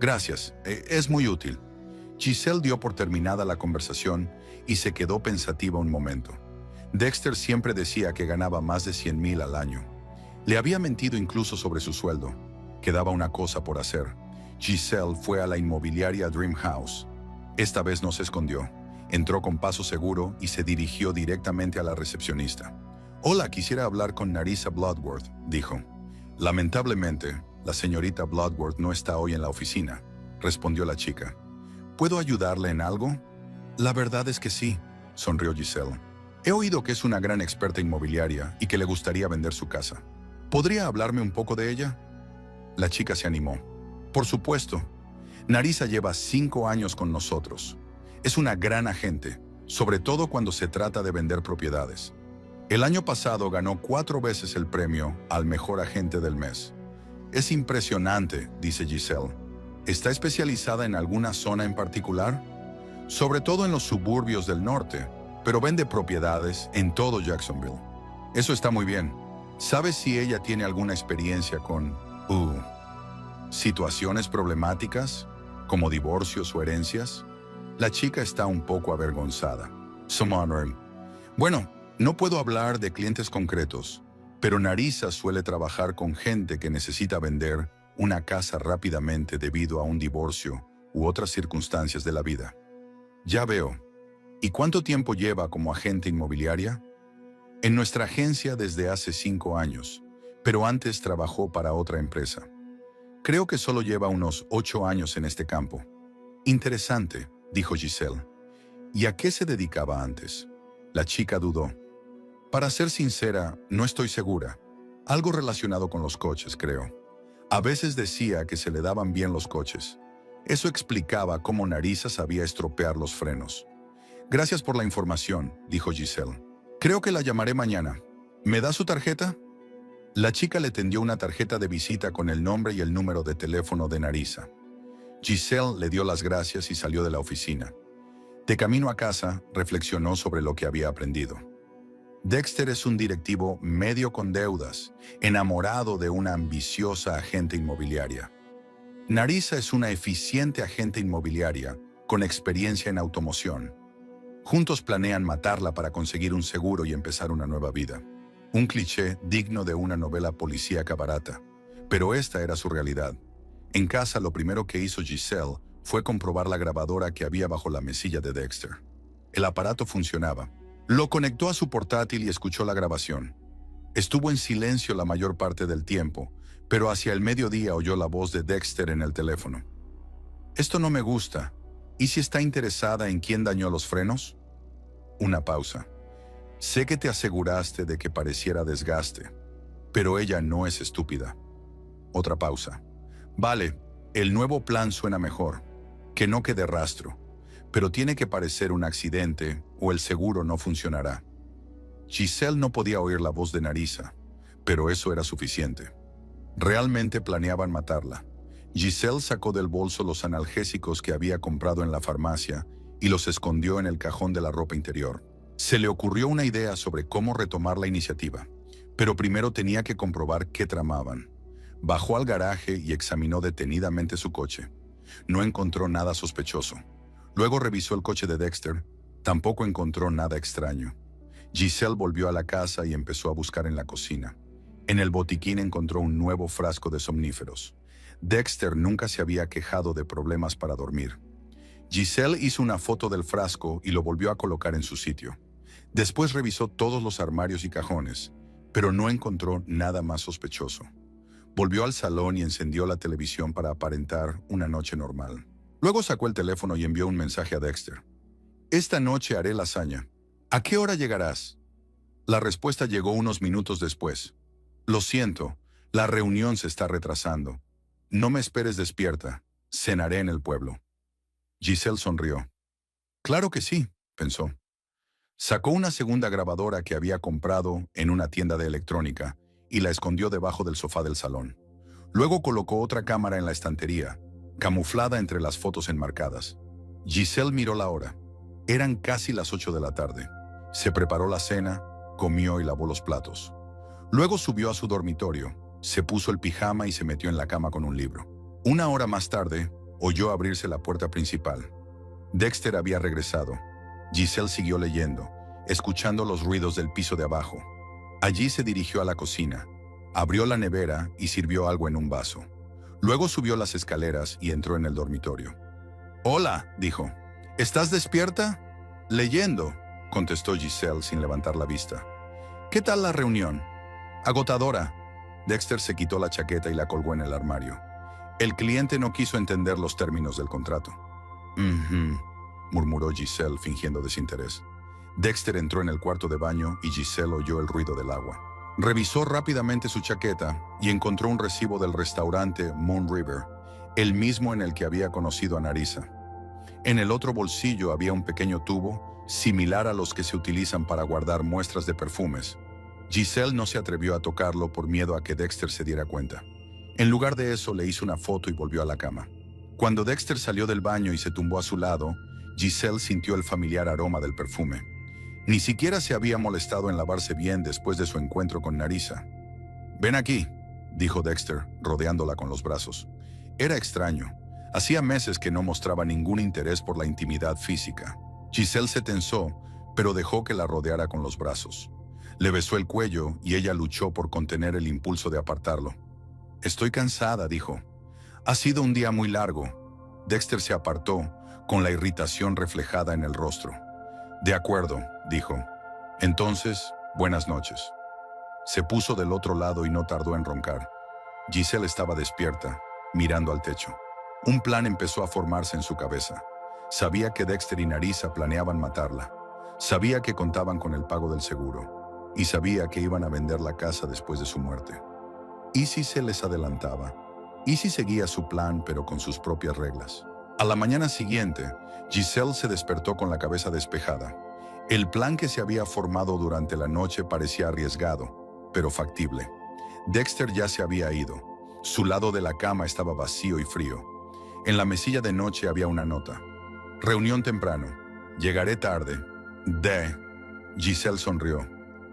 «Gracias, es muy útil». Giselle dio por terminada la conversación y se quedó pensativa un momento. Dexter siempre decía que ganaba más de $100,000 al año. Le había mentido incluso sobre su sueldo. Quedaba una cosa por hacer. Giselle fue a la inmobiliaria Dream House. Esta vez no se escondió. Entró con paso seguro y se dirigió directamente a la recepcionista. «Hola, quisiera hablar con Narisa Bloodworth», dijo. «Lamentablemente, la señorita Bloodworth no está hoy en la oficina», respondió la chica. ¿Puedo ayudarle en algo? La verdad es que sí, sonrió Giselle. He oído que es una gran experta inmobiliaria y que le gustaría vender su casa. ¿Podría hablarme un poco de ella? La chica se animó. Por supuesto. Narisa lleva 5 años con nosotros. Es una gran agente, sobre todo cuando se trata de vender propiedades. El año pasado ganó 4 veces el premio al mejor agente del mes. Es impresionante, dice Giselle. ¿Está especializada en alguna zona en particular? Sobre todo en los suburbios del norte, pero vende propiedades en todo Jacksonville. Eso está muy bien. ¿Sabes si ella tiene alguna experiencia con situaciones problemáticas, como divorcios o herencias? La chica está un poco avergonzada. Bueno, no puedo hablar de clientes concretos, pero Narisa suele trabajar con gente que necesita vender una casa rápidamente debido a un divorcio u otras circunstancias de la vida. Ya veo. ¿Y cuánto tiempo lleva como agente inmobiliaria? En nuestra agencia desde hace 5 años, pero antes trabajó para otra empresa. Creo que solo lleva unos 8 años en este campo. Interesante, dijo Giselle. ¿Y a qué se dedicaba antes? La chica dudó. Para ser sincera, no estoy segura. Algo relacionado con los coches, creo. A veces decía que se le daban bien los coches. Eso explicaba cómo Narisa sabía estropear los frenos. Gracias por la información, dijo Giselle. Creo que la llamaré mañana. ¿Me da su tarjeta? La chica le tendió una tarjeta de visita con el nombre y el número de teléfono de Narisa. Giselle le dio las gracias y salió de la oficina. De camino a casa, reflexionó sobre lo que había aprendido. Dexter es un directivo medio con deudas, enamorado de una ambiciosa agente inmobiliaria. Narisa es una eficiente agente inmobiliaria con experiencia en automoción. Juntos planean matarla para conseguir un seguro y empezar una nueva vida. Un cliché digno de una novela policíaca barata. Pero esta era su realidad. En casa lo primero que hizo Giselle fue comprobar la grabadora que había bajo la mesilla de Dexter. El aparato funcionaba. Lo conectó a su portátil y escuchó la grabación. Estuvo en silencio la mayor parte del tiempo, pero hacia el mediodía oyó la voz de Dexter en el teléfono. «Esto no me gusta. ¿Y si está interesada en quién dañó los frenos?» Una pausa. «Sé que te aseguraste de que pareciera desgaste, pero ella no es estúpida». Otra pausa. «Vale, el nuevo plan suena mejor. Que no quede rastro. Pero tiene que parecer un accidente o el seguro no funcionará». Giselle no podía oír la voz de Narisa, pero eso era suficiente. Realmente planeaban matarla. Giselle sacó del bolso los analgésicos que había comprado en la farmacia y los escondió en el cajón de la ropa interior. Se le ocurrió una idea sobre cómo retomar la iniciativa, pero primero tenía que comprobar qué tramaban. Bajó al garaje y examinó detenidamente su coche. No encontró nada sospechoso. Luego revisó el coche de Dexter. Tampoco encontró nada extraño. Giselle volvió a la casa y empezó a buscar en la cocina. En el botiquín encontró un nuevo frasco de somníferos. Dexter nunca se había quejado de problemas para dormir. Giselle hizo una foto del frasco y lo volvió a colocar en su sitio. Después revisó todos los armarios y cajones, pero no encontró nada más sospechoso. Volvió al salón y encendió la televisión para aparentar una noche normal. Luego sacó el teléfono y envió un mensaje a Dexter. «Esta noche haré lasaña. ¿A qué hora llegarás?» La respuesta llegó unos minutos después. «Lo siento, la reunión se está retrasando. No me esperes despierta. Cenaré en el pueblo». Giselle sonrió. «Claro que sí», pensó. Sacó una segunda grabadora que había comprado en una tienda de electrónica y la escondió debajo del sofá del salón. Luego colocó otra cámara en la estantería, camuflada entre las fotos enmarcadas. Giselle miró la hora. Eran casi las 8 de la tarde. Se preparó la cena, comió y lavó los platos. Luego subió a su dormitorio, se puso el pijama y se metió en la cama con un libro. 1 hora más tarde, oyó abrirse la puerta principal. Dexter había regresado. Giselle siguió leyendo, escuchando los ruidos del piso de abajo. Allí se dirigió a la cocina, abrió la nevera y sirvió algo en un vaso. Luego subió las escaleras y entró en el dormitorio. «Hola», dijo. «¿Estás despierta?» «Leyendo», contestó Giselle sin levantar la vista. «¿Qué tal la reunión?» «Agotadora». Dexter se quitó la chaqueta y la colgó en el armario. El cliente no quiso entender los términos del contrato. «Ujú», murmuró Giselle fingiendo desinterés. Dexter entró en el cuarto de baño y Giselle oyó el ruido del agua. Revisó rápidamente su chaqueta y encontró un recibo del restaurante Moon River, el mismo en el que había conocido a Narisa. En el otro bolsillo había un pequeño tubo, similar a los que se utilizan para guardar muestras de perfumes. Giselle no se atrevió a tocarlo por miedo a que Dexter se diera cuenta. En lugar de eso, le hizo una foto y volvió a la cama. Cuando Dexter salió del baño y se tumbó a su lado, Giselle sintió el familiar aroma del perfume. Ni siquiera se había molestado en lavarse bien después de su encuentro con Narisa. «Ven aquí», dijo Dexter, rodeándola con los brazos. Era extraño. Hacía meses que no mostraba ningún interés por la intimidad física. Giselle se tensó, pero dejó que la rodeara con los brazos. Le besó el cuello y ella luchó por contener el impulso de apartarlo. «Estoy cansada», dijo. «Ha sido un día muy largo». Dexter se apartó, con la irritación reflejada en el rostro. «De acuerdo», dijo. «Entonces, buenas noches». Se puso del otro lado y no tardó en roncar. Giselle estaba despierta, mirando al techo. Un plan empezó a formarse en su cabeza. Sabía que Dexter y Narisa planeaban matarla. Sabía que contaban con el pago del seguro. Y sabía que iban a vender la casa después de su muerte. ¿Y si se les adelantaba? ¿Y si seguía su plan pero con sus propias reglas? A la mañana siguiente, Giselle se despertó con la cabeza despejada. El plan que se había formado durante la noche parecía arriesgado, pero factible. Dexter ya se había ido. Su lado de la cama estaba vacío y frío. En la mesilla de noche había una nota. «Reunión temprano. Llegaré tarde. D». Giselle sonrió.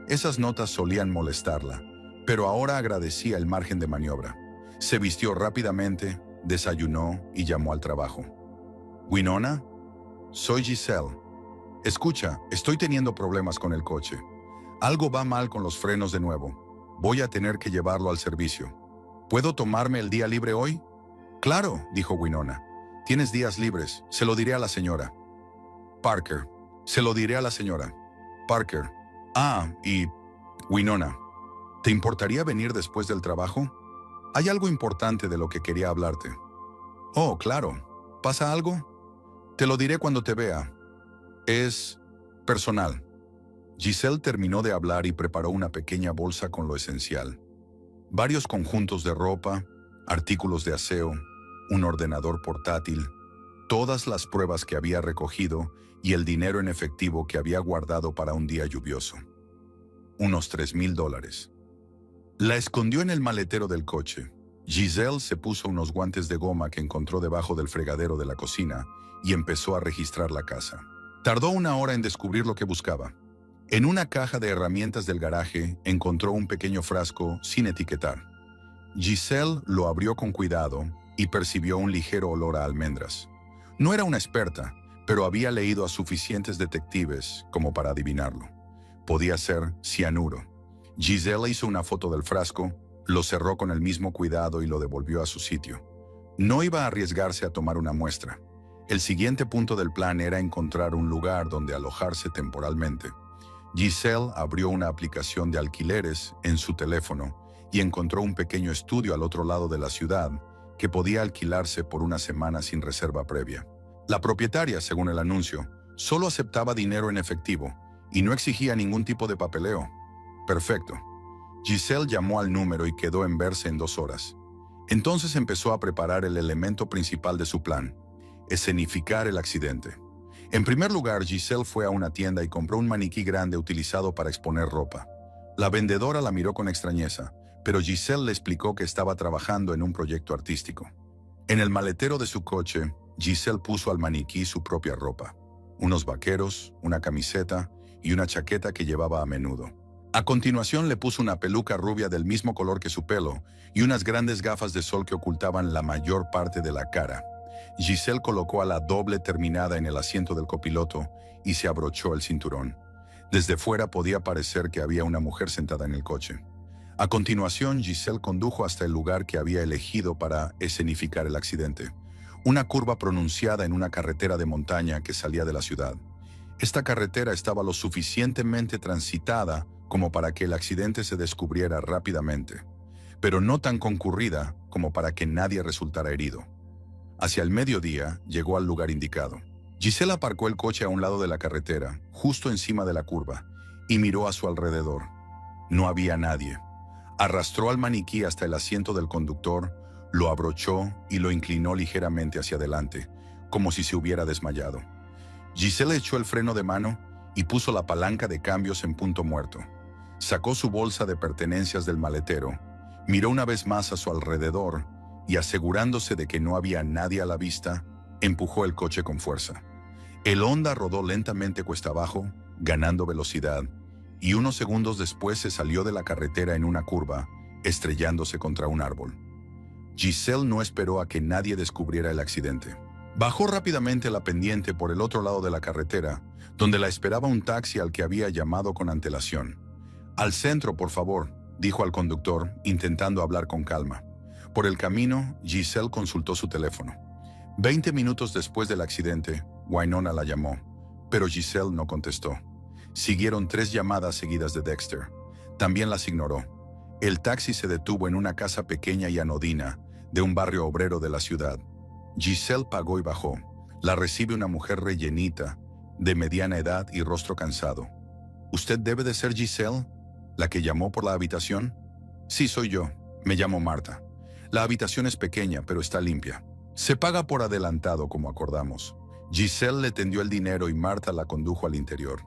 Esas notas solían molestarla, pero ahora agradecía el margen de maniobra. Se vistió rápidamente, desayunó y llamó al trabajo. «¿Winona? Soy Giselle. Escucha, estoy teniendo problemas con el coche. Algo va mal con los frenos de nuevo. Voy a tener que llevarlo al servicio. ¿Puedo tomarme el día libre hoy?» «Claro», dijo Winona. «Tienes días libres. Se lo diré a la señora». «Parker». «Se lo diré a la señora». «Parker». «Ah, y... Winona, ¿te importaría venir después del trabajo? Hay algo importante de lo que quería hablarte». «Oh, claro. ¿Pasa algo?» «Te lo diré cuando te vea. Es personal». Giselle terminó de hablar y preparó una pequeña bolsa con lo esencial. Varios conjuntos de ropa, artículos de aseo, un ordenador portátil, todas las pruebas que había recogido y el dinero en efectivo que había guardado para un día lluvioso. Unos $3,000. La escondió en el maletero del coche. Giselle se puso unos guantes de goma que encontró debajo del fregadero de la cocina y empezó a registrar la casa. Tardó una hora en descubrir lo que buscaba. En una caja de herramientas del garaje encontró un pequeño frasco sin etiquetar. Giselle lo abrió con cuidado y percibió un ligero olor a almendras. No era una experta, pero había leído a suficientes detectives como para adivinarlo. Podía ser cianuro. Giselle hizo una foto del frasco, lo cerró con el mismo cuidado y lo devolvió a su sitio. No iba a arriesgarse a tomar una muestra. El siguiente punto del plan era encontrar un lugar donde alojarse temporalmente. Giselle abrió una aplicación de alquileres en su teléfono y encontró un pequeño estudio al otro lado de la ciudad que podía alquilarse por una semana sin reserva previa. La propietaria, según el anuncio, solo aceptaba dinero en efectivo y no exigía ningún tipo de papeleo. Perfecto. Giselle llamó al número y quedó en verse en 2 horas. Entonces empezó a preparar el elemento principal de su plan: escenificar el accidente. En primer lugar, Giselle fue a una tienda y compró un maniquí grande utilizado para exponer ropa. La vendedora la miró con extrañeza, pero Giselle le explicó que estaba trabajando en un proyecto artístico. En el maletero de su coche, Giselle puso al maniquí su propia ropa: unos vaqueros, una camiseta y una chaqueta que llevaba a menudo. A continuación le puso una peluca rubia del mismo color que su pelo y unas grandes gafas de sol que ocultaban la mayor parte de la cara. Giselle colocó a la doble terminada en el asiento del copiloto y se abrochó el cinturón. Desde fuera podía parecer que había una mujer sentada en el coche. A continuación, Giselle condujo hasta el lugar que había elegido para escenificar el accidente: una curva pronunciada en una carretera de montaña que salía de la ciudad. Esta carretera estaba lo suficientemente transitada como para que el accidente se descubriera rápidamente. pero no tan concurrida como para que nadie resultara herido. Hacia el mediodía llegó al lugar indicado. Giselle aparcó el coche a un lado de la carretera, justo encima de la curva, y miró a su alrededor. No había nadie. Arrastró al maniquí hasta el asiento del conductor, lo abrochó y lo inclinó ligeramente hacia adelante, como si se hubiera desmayado. Giselle echó el freno de mano y puso la palanca de cambios en punto muerto. Sacó su bolsa de pertenencias del maletero, miró una vez más a su alrededor y, asegurándose de que no había nadie a la vista, empujó el coche con fuerza. El Honda rodó lentamente cuesta abajo, ganando velocidad, y unos segundos después se salió de la carretera en una curva, estrellándose contra un árbol. Giselle no esperó a que nadie descubriera el accidente. Bajó rápidamente la pendiente por el otro lado de la carretera, donde la esperaba un taxi al que había llamado con antelación. «Al centro, por favor», dijo al conductor, intentando hablar con calma. Por el camino, Giselle consultó su teléfono. 20 minutos después del accidente, Wynonna la llamó, pero Giselle no contestó. Siguieron 3 llamadas seguidas de Dexter. También las ignoró. El taxi se detuvo en una casa pequeña y anodina, de un barrio obrero de la ciudad. Giselle pagó y bajó. La recibe una mujer rellenita, de mediana edad y rostro cansado. «¿Usted debe de ser Giselle, la que llamó por la habitación?» «Sí, soy yo. Me llamo Marta. La habitación es pequeña, pero está limpia. Se paga por adelantado, como acordamos». Giselle le tendió el dinero y Marta la condujo al interior.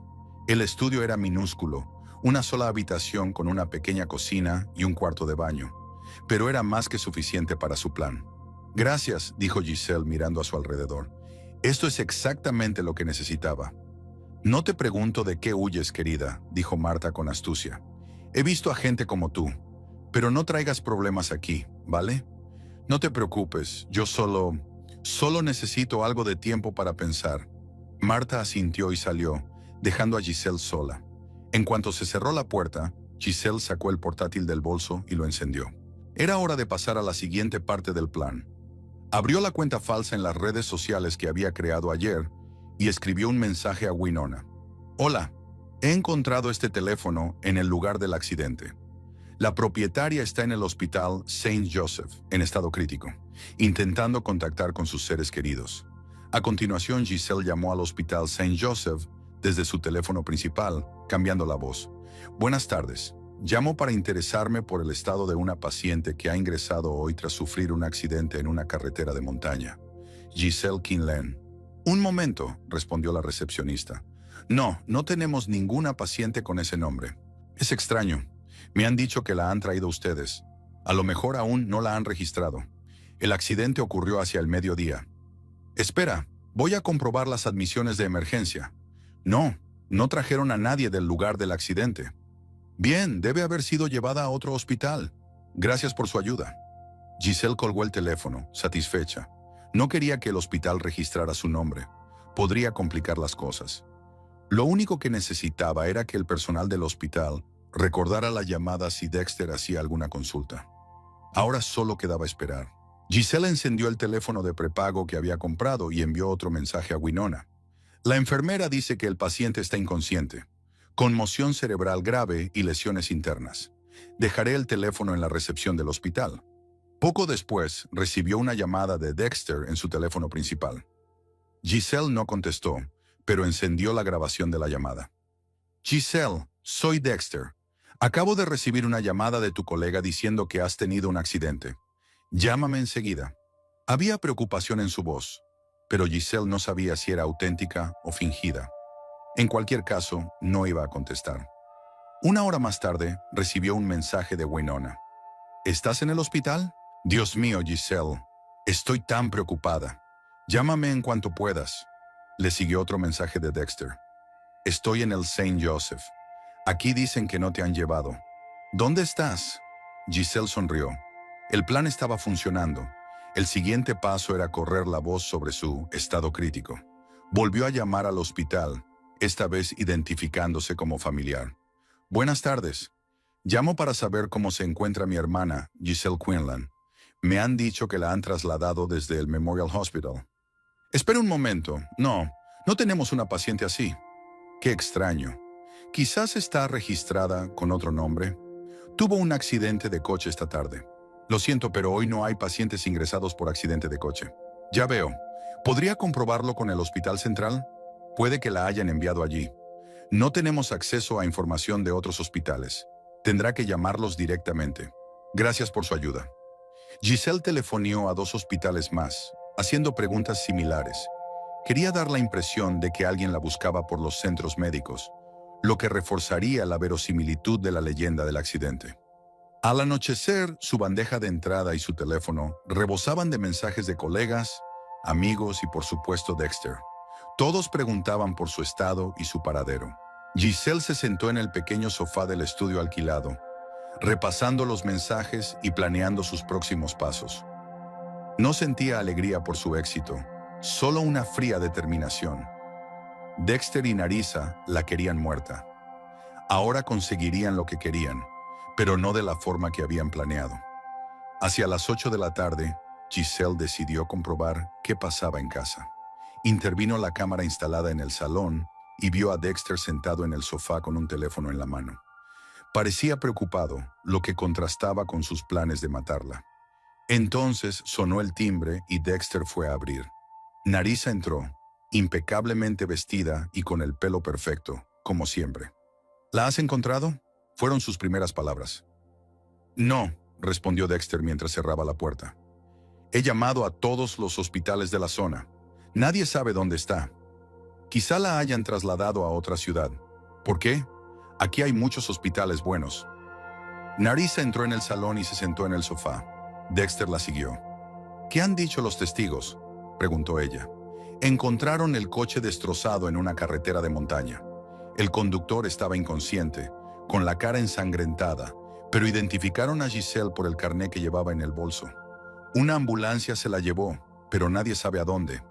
El estudio era minúsculo, una sola habitación con una pequeña cocina y un cuarto de baño, pero era más que suficiente para su plan. «Gracias», dijo Giselle mirando a su alrededor. «Esto es exactamente lo que necesitaba». «No te pregunto de qué huyes, querida», dijo Marta con astucia. «He visto a gente como tú, pero no traigas problemas aquí, ¿vale? No te preocupes, yo solo necesito algo de tiempo para pensar». Marta asintió y salió, dejando a Giselle sola. En cuanto se cerró la puerta, Giselle sacó el portátil del bolso y lo encendió. Era hora de pasar a la siguiente parte del plan. Abrió la cuenta falsa en las redes sociales que había creado ayer y escribió un mensaje a Wynonna. «Hola, he encontrado este teléfono en el lugar del accidente. La propietaria está en el hospital Saint Joseph, en estado crítico, intentando contactar con sus seres queridos». A continuación, Giselle llamó al hospital Saint Joseph desde su teléfono principal, cambiando la voz. «Buenas tardes. Llamo para interesarme por el estado de una paciente que ha ingresado hoy tras sufrir un accidente en una carretera de montaña. Giselle Quinlan». «Un momento», respondió la recepcionista. No tenemos ninguna paciente con ese nombre». «Es extraño. Me han dicho que la han traído ustedes. A lo mejor aún no la han registrado. El accidente ocurrió hacia el mediodía». «Espera, voy a comprobar las admisiones de emergencia». No trajeron a nadie del lugar del accidente». «Bien, debe haber sido llevada a otro hospital. Gracias por su ayuda». Giselle colgó el teléfono, satisfecha. No quería que el hospital registrara su nombre. Podría complicar las cosas. Lo único que necesitaba era que el personal del hospital recordara la llamada si Dexter hacía alguna consulta. Ahora solo quedaba esperar. Giselle encendió el teléfono de prepago que había comprado y envió otro mensaje a Wynonna. «La enfermera dice que el paciente está inconsciente, conmoción cerebral grave y lesiones internas. Dejaré el teléfono en la recepción del hospital». Poco después, recibió una llamada de Dexter en su teléfono principal. Giselle no contestó, pero encendió la grabación de la llamada. «Giselle, soy Dexter. Acabo de recibir una llamada de tu colega diciendo que has tenido un accidente. Llámame enseguida». Había preocupación en su voz, pero Giselle no sabía si era auténtica o fingida. En cualquier caso, no iba a contestar. Una hora más tarde, recibió un mensaje de Wynonna. «¿Estás en el hospital? Dios mío, Giselle, estoy tan preocupada. Llámame en cuanto puedas». Le siguió otro mensaje de Dexter. «Estoy en el Saint Joseph. Aquí dicen que no te han llevado. ¿Dónde estás?» Giselle sonrió. El plan estaba funcionando. El siguiente paso era correr la voz sobre su estado crítico. Volvió a llamar al hospital, esta vez identificándose como familiar. «Buenas tardes. Llamo para saber cómo se encuentra mi hermana, Giselle Quinlan. Me han dicho que la han trasladado desde el Memorial Hospital». «Espera un momento. No tenemos una paciente así». «Qué extraño. Quizás está registrada con otro nombre». Tuvo un accidente de coche esta tarde. Lo siento, pero hoy no hay pacientes ingresados por accidente de coche. Ya veo. ¿Podría comprobarlo con el Hospital Central? Puede que la hayan enviado allí. No tenemos acceso a información de otros hospitales. Tendrá que llamarlos directamente. Gracias por su ayuda. Giselle telefonió a 2 hospitales más, haciendo preguntas similares. Quería dar la impresión de que alguien la buscaba por los centros médicos, lo que reforzaría la verosimilitud de la leyenda del accidente. Al anochecer, su bandeja de entrada y su teléfono rebosaban de mensajes de colegas, amigos y por supuesto Dexter. Todos preguntaban por su estado y su paradero. Giselle se sentó en el pequeño sofá del estudio alquilado, repasando los mensajes y planeando sus próximos pasos. No sentía alegría por su éxito, solo una fría determinación. Dexter y Narisa la querían muerta. Ahora conseguirían lo que querían, pero no de la forma que habían planeado. Hacia las 8 de la tarde, Giselle decidió comprobar qué pasaba en casa. Intervino la cámara instalada en el salón y vio a Dexter sentado en el sofá con un teléfono en la mano. Parecía preocupado, lo que contrastaba con sus planes de matarla. Entonces sonó el timbre y Dexter fue a abrir. Narisa entró, impecablemente vestida y con el pelo perfecto, como siempre. ¿La has encontrado?, fueron sus primeras palabras. No, respondió Dexter mientras cerraba la puerta. He llamado a todos los hospitales de la zona. Nadie sabe dónde está. Quizá la hayan trasladado a otra ciudad. ¿Por qué? Aquí hay muchos hospitales buenos. Narisa entró en el salón y se sentó en el sofá. Dexter la siguió. ¿Qué han dicho los testigos?, preguntó ella. Encontraron el coche destrozado en una carretera de montaña. El conductor estaba inconsciente, con la cara ensangrentada, pero identificaron a Giselle por el carné que llevaba en el bolso. Una ambulancia se la llevó, pero nadie sabe a dónde.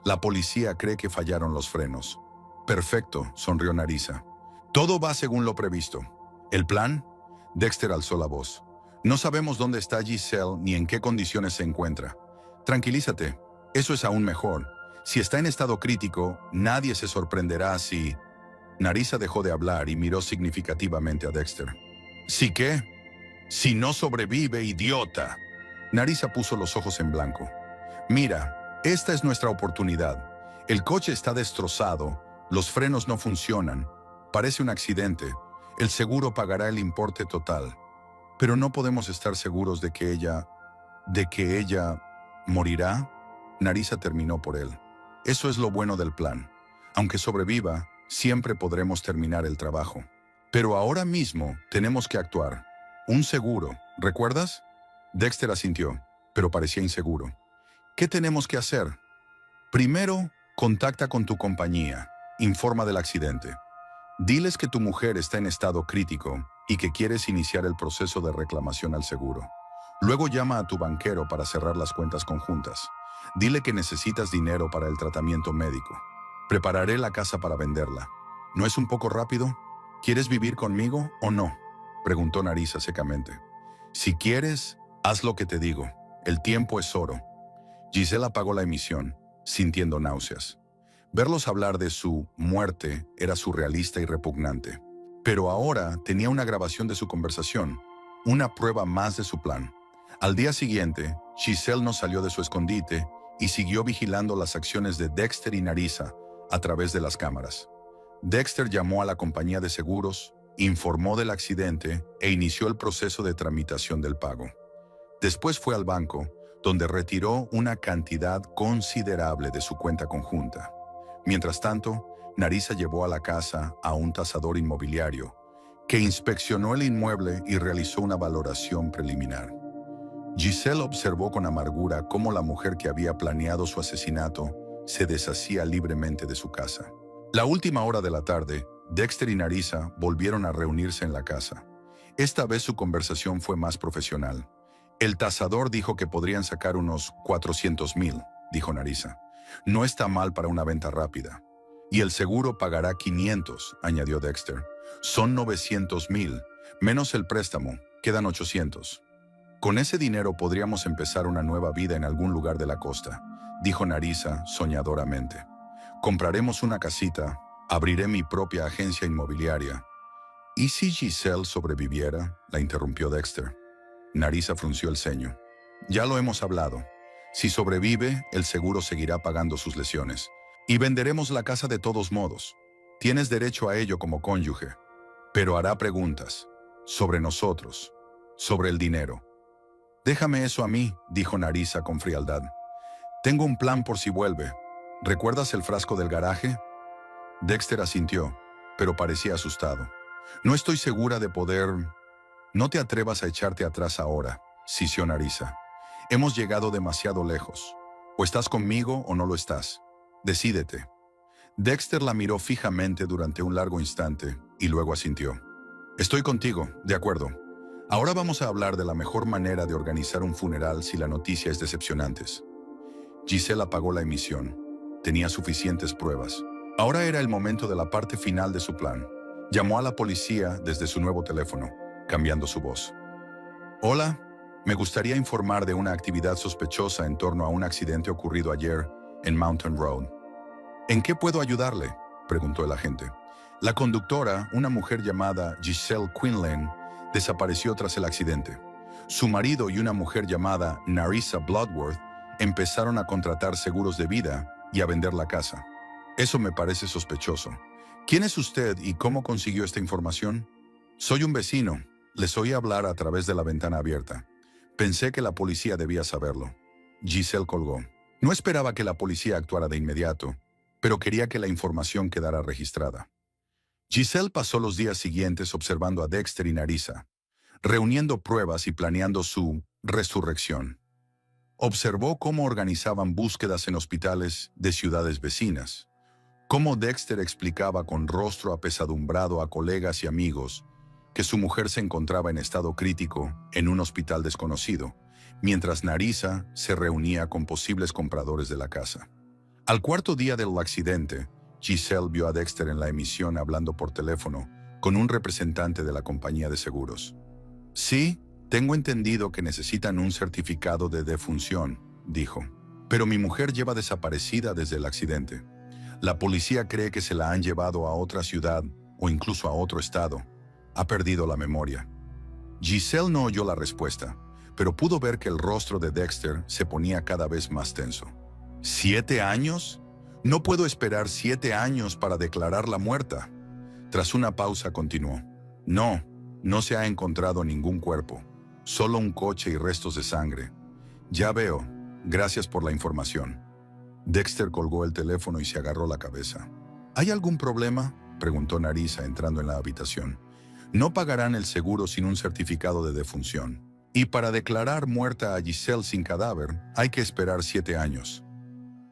La policía cree que fallaron los frenos. Perfecto, sonrió Narisa. Todo va según lo previsto. ¿El plan? Dexter alzó la voz. No sabemos dónde está Giselle ni en qué condiciones se encuentra. Tranquilízate, eso es aún mejor. Si está en estado crítico, nadie se sorprenderá si... Narisa dejó de hablar y miró significativamente a Dexter. ¿Sí qué? Si no sobrevive, idiota. Narisa puso los ojos en blanco. Mira, esta es nuestra oportunidad. El coche está destrozado, los frenos no funcionan, parece un accidente. El seguro pagará el importe total. Pero no podemos estar seguros de que ella morirá. Narisa terminó por él. Eso es lo bueno del plan. Aunque sobreviva, siempre podremos terminar el trabajo. Pero ahora mismo tenemos que actuar. Un seguro, ¿recuerdas? Dexter asintió, pero parecía inseguro. ¿Qué tenemos que hacer? Primero, contacta con tu compañía. Informa del accidente. Diles que tu mujer está en estado crítico y que quieres iniciar el proceso de reclamación al seguro. Luego llama a tu banquero para cerrar las cuentas conjuntas. Dile que necesitas dinero para el tratamiento médico. Prepararé la casa para venderla. ¿No es un poco rápido? ¿Quieres vivir conmigo o no?, preguntó Narisa secamente. Si quieres, haz lo que te digo. El tiempo es oro. Giselle apagó la emisión, sintiendo náuseas. Verlos hablar de su muerte era surrealista y repugnante. Pero ahora tenía una grabación de su conversación, una prueba más de su plan. Al día siguiente, Giselle no salió de su escondite y siguió vigilando las acciones de Dexter y Narisa a través de las cámaras. Dexter llamó a la compañía de seguros, informó del accidente e inició el proceso de tramitación del pago. Después fue al banco, donde retiró una cantidad considerable de su cuenta conjunta. Mientras tanto, Narisa llevó a la casa a un tasador inmobiliario, que inspeccionó el inmueble y realizó una valoración preliminar. Giselle observó con amargura cómo la mujer que había planeado su asesinato se deshacía libremente de su casa. La última hora de la tarde, Dexter y Narisa volvieron a reunirse en la casa. Esta vez su conversación fue más profesional. El tasador dijo que podrían sacar unos 400,000, dijo Narisa. No está mal para una venta rápida. Y el seguro pagará 500, añadió Dexter. Son 900,000, menos el préstamo, quedan 800. Con ese dinero podríamos empezar una nueva vida en algún lugar de la costa, dijo Narisa soñadoramente. Compraremos una casita, abriré mi propia agencia inmobiliaria ¿Y si Giselle sobreviviera?, la interrumpió Dexter. Narisa frunció el ceño. Ya lo hemos hablado. Si sobrevive, el seguro seguirá pagando sus lesiones. Y venderemos la casa de todos modos. Tienes derecho a ello como cónyuge. Pero hará preguntas. Sobre nosotros. Sobre el dinero. Déjame eso a mí, dijo Narisa con frialdad. Tengo un plan por si vuelve. ¿Recuerdas el frasco del garaje? Dexter asintió, pero parecía asustado. No estoy segura de poder... No te atrevas a echarte atrás ahora, sisió Narisa. Hemos llegado demasiado lejos. O estás conmigo o no lo estás. Decídete. Dexter la miró fijamente durante un largo instante y luego asintió. Estoy contigo, de acuerdo. Ahora vamos a hablar de la mejor manera de organizar un funeral si la noticia es decepcionante. Giselle apagó la emisión. Tenía suficientes pruebas. Ahora era el momento de la parte final de su plan. Llamó a la policía desde su nuevo teléfono, cambiando su voz. Hola, me gustaría informar de una actividad sospechosa en torno a un accidente ocurrido ayer en Mountain Road. ¿En qué puedo ayudarle?, preguntó el agente. La conductora, una mujer llamada Giselle Quinlan, desapareció tras el accidente. Su marido y una mujer llamada Narisa Bloodworth empezaron a contratar seguros de vida y a vender la casa. Eso me parece sospechoso. ¿Quién es usted y cómo consiguió esta información? Soy un vecino. Les oí hablar a través de la ventana abierta. Pensé que la policía debía saberlo. Giselle colgó. No esperaba que la policía actuara de inmediato, pero quería que la información quedara registrada. Giselle pasó los días siguientes observando a Dexter y Narisa, reuniendo pruebas y planeando su resurrección. Observó cómo organizaban búsquedas en hospitales de ciudades vecinas, cómo Dexter explicaba con rostro apesadumbrado a colegas y amigos que su mujer se encontraba en estado crítico en un hospital desconocido, mientras Narisa se reunía con posibles compradores de la casa. Al cuarto día del accidente, Giselle vio a Dexter en la emisión hablando por teléfono con un representante de la compañía de seguros. Sí, tengo entendido que necesitan un certificado de defunción, dijo. Pero mi mujer lleva desaparecida desde el accidente. La policía cree que se la han llevado a otra ciudad o incluso a otro estado. Ha perdido la memoria. Giselle no oyó la respuesta, pero pudo ver que el rostro de Dexter se ponía cada vez más tenso. ¿7 años? No puedo esperar 7 años para declararla muerta. Tras una pausa continuó. No se ha encontrado ningún cuerpo. Solo un coche y restos de sangre. Ya veo. Gracias por la información. Dexter colgó el teléfono y se agarró la cabeza. ¿Hay algún problema?, preguntó Narisa entrando en la habitación. No pagarán el seguro sin un certificado de defunción. Y para declarar muerta a Giselle sin cadáver, hay que esperar 7 años.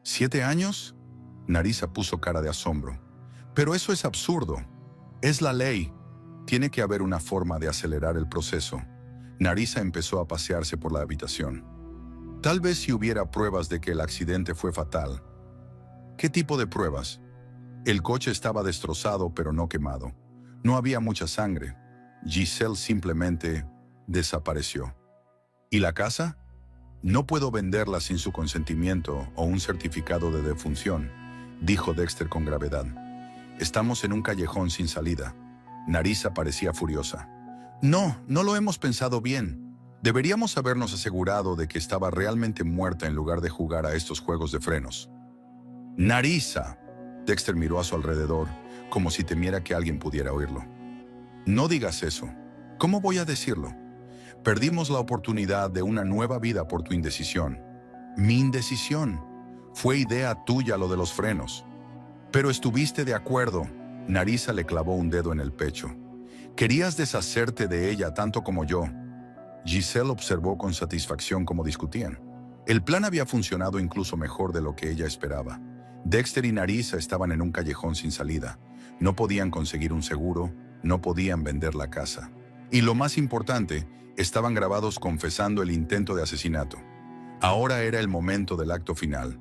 ¿7 años? Narisa puso cara de asombro. Pero eso es absurdo. Es la ley. Tiene que haber una forma de acelerar el proceso. Narisa empezó a pasearse por la habitación. Tal vez si hubiera pruebas de que el accidente fue fatal. ¿Qué tipo de pruebas? El coche estaba destrozado pero no quemado. No había mucha sangre. Giselle simplemente desapareció. ¿Y la casa? No puedo venderla sin su consentimiento o un certificado de defunción, dijo Dexter con gravedad. Estamos en un callejón sin salida. Narisa parecía furiosa. No lo hemos pensado bien. Deberíamos habernos asegurado de que estaba realmente muerta en lugar de jugar a estos juegos de frenos. ¡Narisa! Dexter miró a su alrededor, como si temiera que alguien pudiera oírlo. No digas eso. ¿Cómo voy a decirlo? Perdimos la oportunidad de una nueva vida por tu indecisión. Mi indecisión. Fue idea tuya lo de los frenos. Pero estuviste de acuerdo. Narisa le clavó un dedo en el pecho. Querías deshacerte de ella tanto como yo. Giselle observó con satisfacción cómo discutían. El plan había funcionado incluso mejor de lo que ella esperaba. Dexter y Narisa estaban en un callejón sin salida. No podían conseguir un seguro, no podían vender la casa. Y lo más importante, estaban grabados confesando el intento de asesinato. Ahora era el momento del acto final.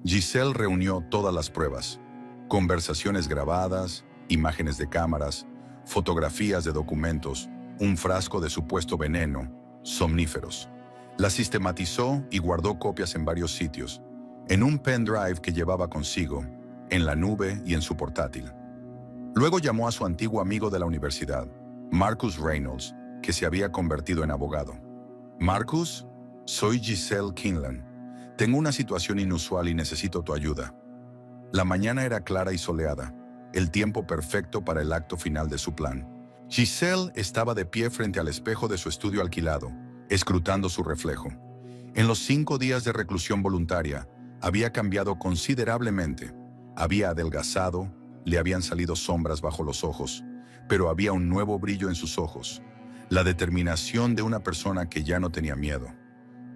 Giselle reunió todas las pruebas. Conversaciones grabadas, imágenes de cámaras, fotografías de documentos, un frasco de supuesto veneno, somníferos. Las sistematizó y guardó copias en varios sitios, en un pendrive que llevaba consigo, en la nube y en su portátil. Luego llamó a su antiguo amigo de la universidad, Marcus Reynolds, que se había convertido en abogado. Marcus, soy Giselle Quinlan. Tengo una situación inusual y necesito tu ayuda. La mañana era clara y soleada, el tiempo perfecto para el acto final de su plan. Giselle estaba de pie frente al espejo de su estudio alquilado, escrutando su reflejo. En los 5 días de reclusión voluntaria, había cambiado considerablemente. Había adelgazado, le habían salido sombras bajo los ojos, pero había un nuevo brillo en sus ojos, la determinación de una persona que ya no tenía miedo.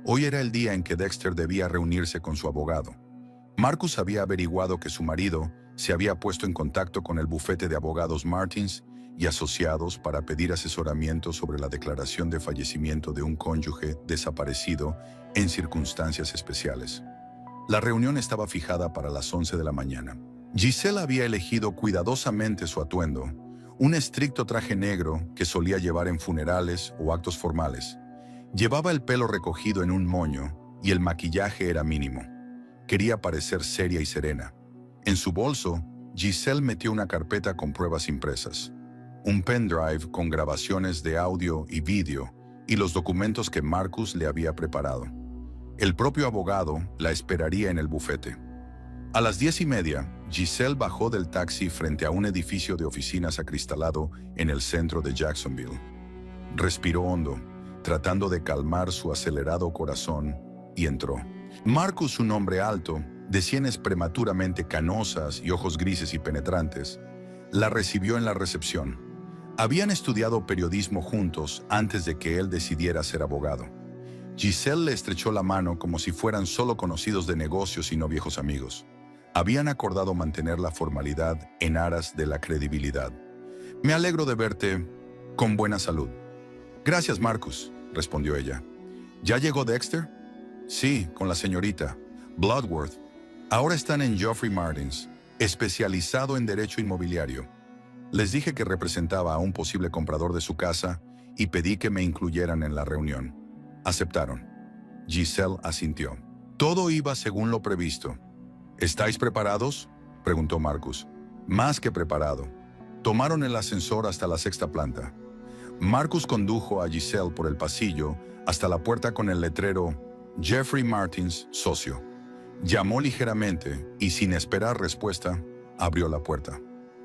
Hoy era el día en que Dexter debía reunirse con su abogado. Marcus había averiguado que su marido se había puesto en contacto con el bufete de abogados Martins y Asociados para pedir asesoramiento sobre la declaración de fallecimiento de un cónyuge desaparecido en circunstancias especiales. La reunión estaba fijada para las 11 de la mañana. Giselle había elegido cuidadosamente su atuendo, un estricto traje negro que solía llevar en funerales o actos formales. Llevaba el pelo recogido en un moño y el maquillaje era mínimo. Quería parecer seria y serena. En su bolso, Giselle metió una carpeta con pruebas impresas, un pendrive con grabaciones de audio y vídeo y los documentos que Marcus le había preparado. El propio abogado la esperaría en el bufete. A las 10:30, Giselle bajó del taxi frente a un edificio de oficinas acristalado en el centro de Jacksonville. Respiró hondo, tratando de calmar su acelerado corazón, y entró. Marcus, un hombre alto, de sienes prematuramente canosas y ojos grises y penetrantes, la recibió en la recepción. Habían estudiado periodismo juntos antes de que él decidiera ser abogado. Giselle le estrechó la mano como si fueran solo conocidos de negocios y no viejos amigos. Habían acordado mantener la formalidad en aras de la credibilidad. Me alegro de verte con buena salud. Gracias, Marcus, respondió ella. ¿Ya llegó Dexter? Sí, con la señorita Bloodworth. Ahora están en Geoffrey Martins, especializado en derecho inmobiliario. Les dije que representaba a un posible comprador de su casa y pedí que me incluyeran en la reunión. Aceptaron. Giselle asintió. Todo iba según lo previsto. ¿Estáis preparados?, preguntó Marcus. Más que preparado. Tomaron el ascensor hasta la 6ª planta. Marcus condujo a Giselle por el pasillo hasta la puerta con el letrero Geoffrey Martins, socio. Llamó ligeramente y, sin esperar respuesta, abrió la puerta.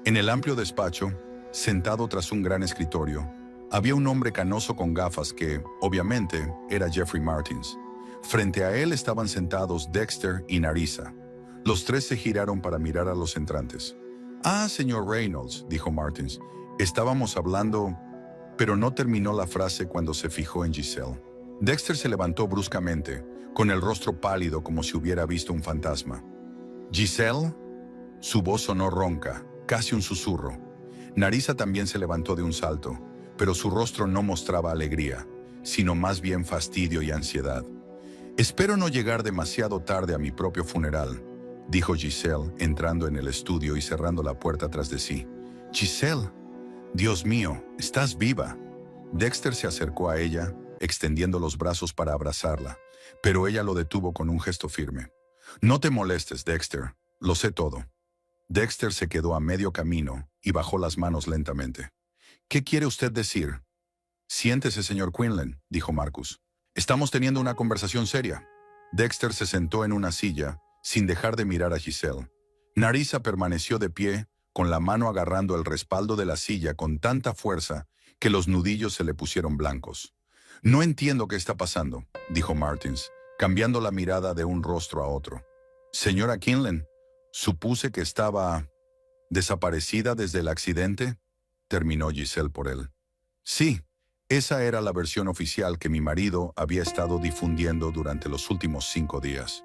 En el amplio despacho, sentado tras un gran escritorio, había un hombre canoso con gafas que, obviamente, era Geoffrey Martins. Frente a él estaban sentados Dexter y Narisa. Los tres se giraron para mirar a los entrantes. «Ah, señor Reynolds», dijo Martins. «Estábamos hablando...» Pero no terminó la frase cuando se fijó en Giselle. Dexter se levantó bruscamente, con el rostro pálido como si hubiera visto un fantasma. «¿Giselle?» Su voz sonó ronca, casi un susurro. Narisa también se levantó de un salto, pero su rostro no mostraba alegría, sino más bien fastidio y ansiedad. «Espero no llegar demasiado tarde a mi propio funeral», dijo Giselle, entrando en el estudio y cerrando la puerta tras de sí. «Giselle, Dios mío, estás viva». Dexter se acercó a ella, extendiendo los brazos para abrazarla, pero ella lo detuvo con un gesto firme. «No te molestes, Dexter, lo sé todo». Dexter se quedó a medio camino y bajó las manos lentamente. «¿Qué quiere usted decir?» «Siéntese, señor Quinlan», dijo Marcus. «Estamos teniendo una conversación seria». Dexter se sentó en una silla, sin dejar de mirar a Giselle. Narisa permaneció de pie, con la mano agarrando el respaldo de la silla con tanta fuerza que los nudillos se le pusieron blancos. «No entiendo qué está pasando», dijo Martins, cambiando la mirada de un rostro a otro. «Señora Quinlan, supuse que estaba desaparecida desde el accidente», terminó Giselle por él. «Sí, esa era la versión oficial que mi marido había estado difundiendo durante los últimos 5 días.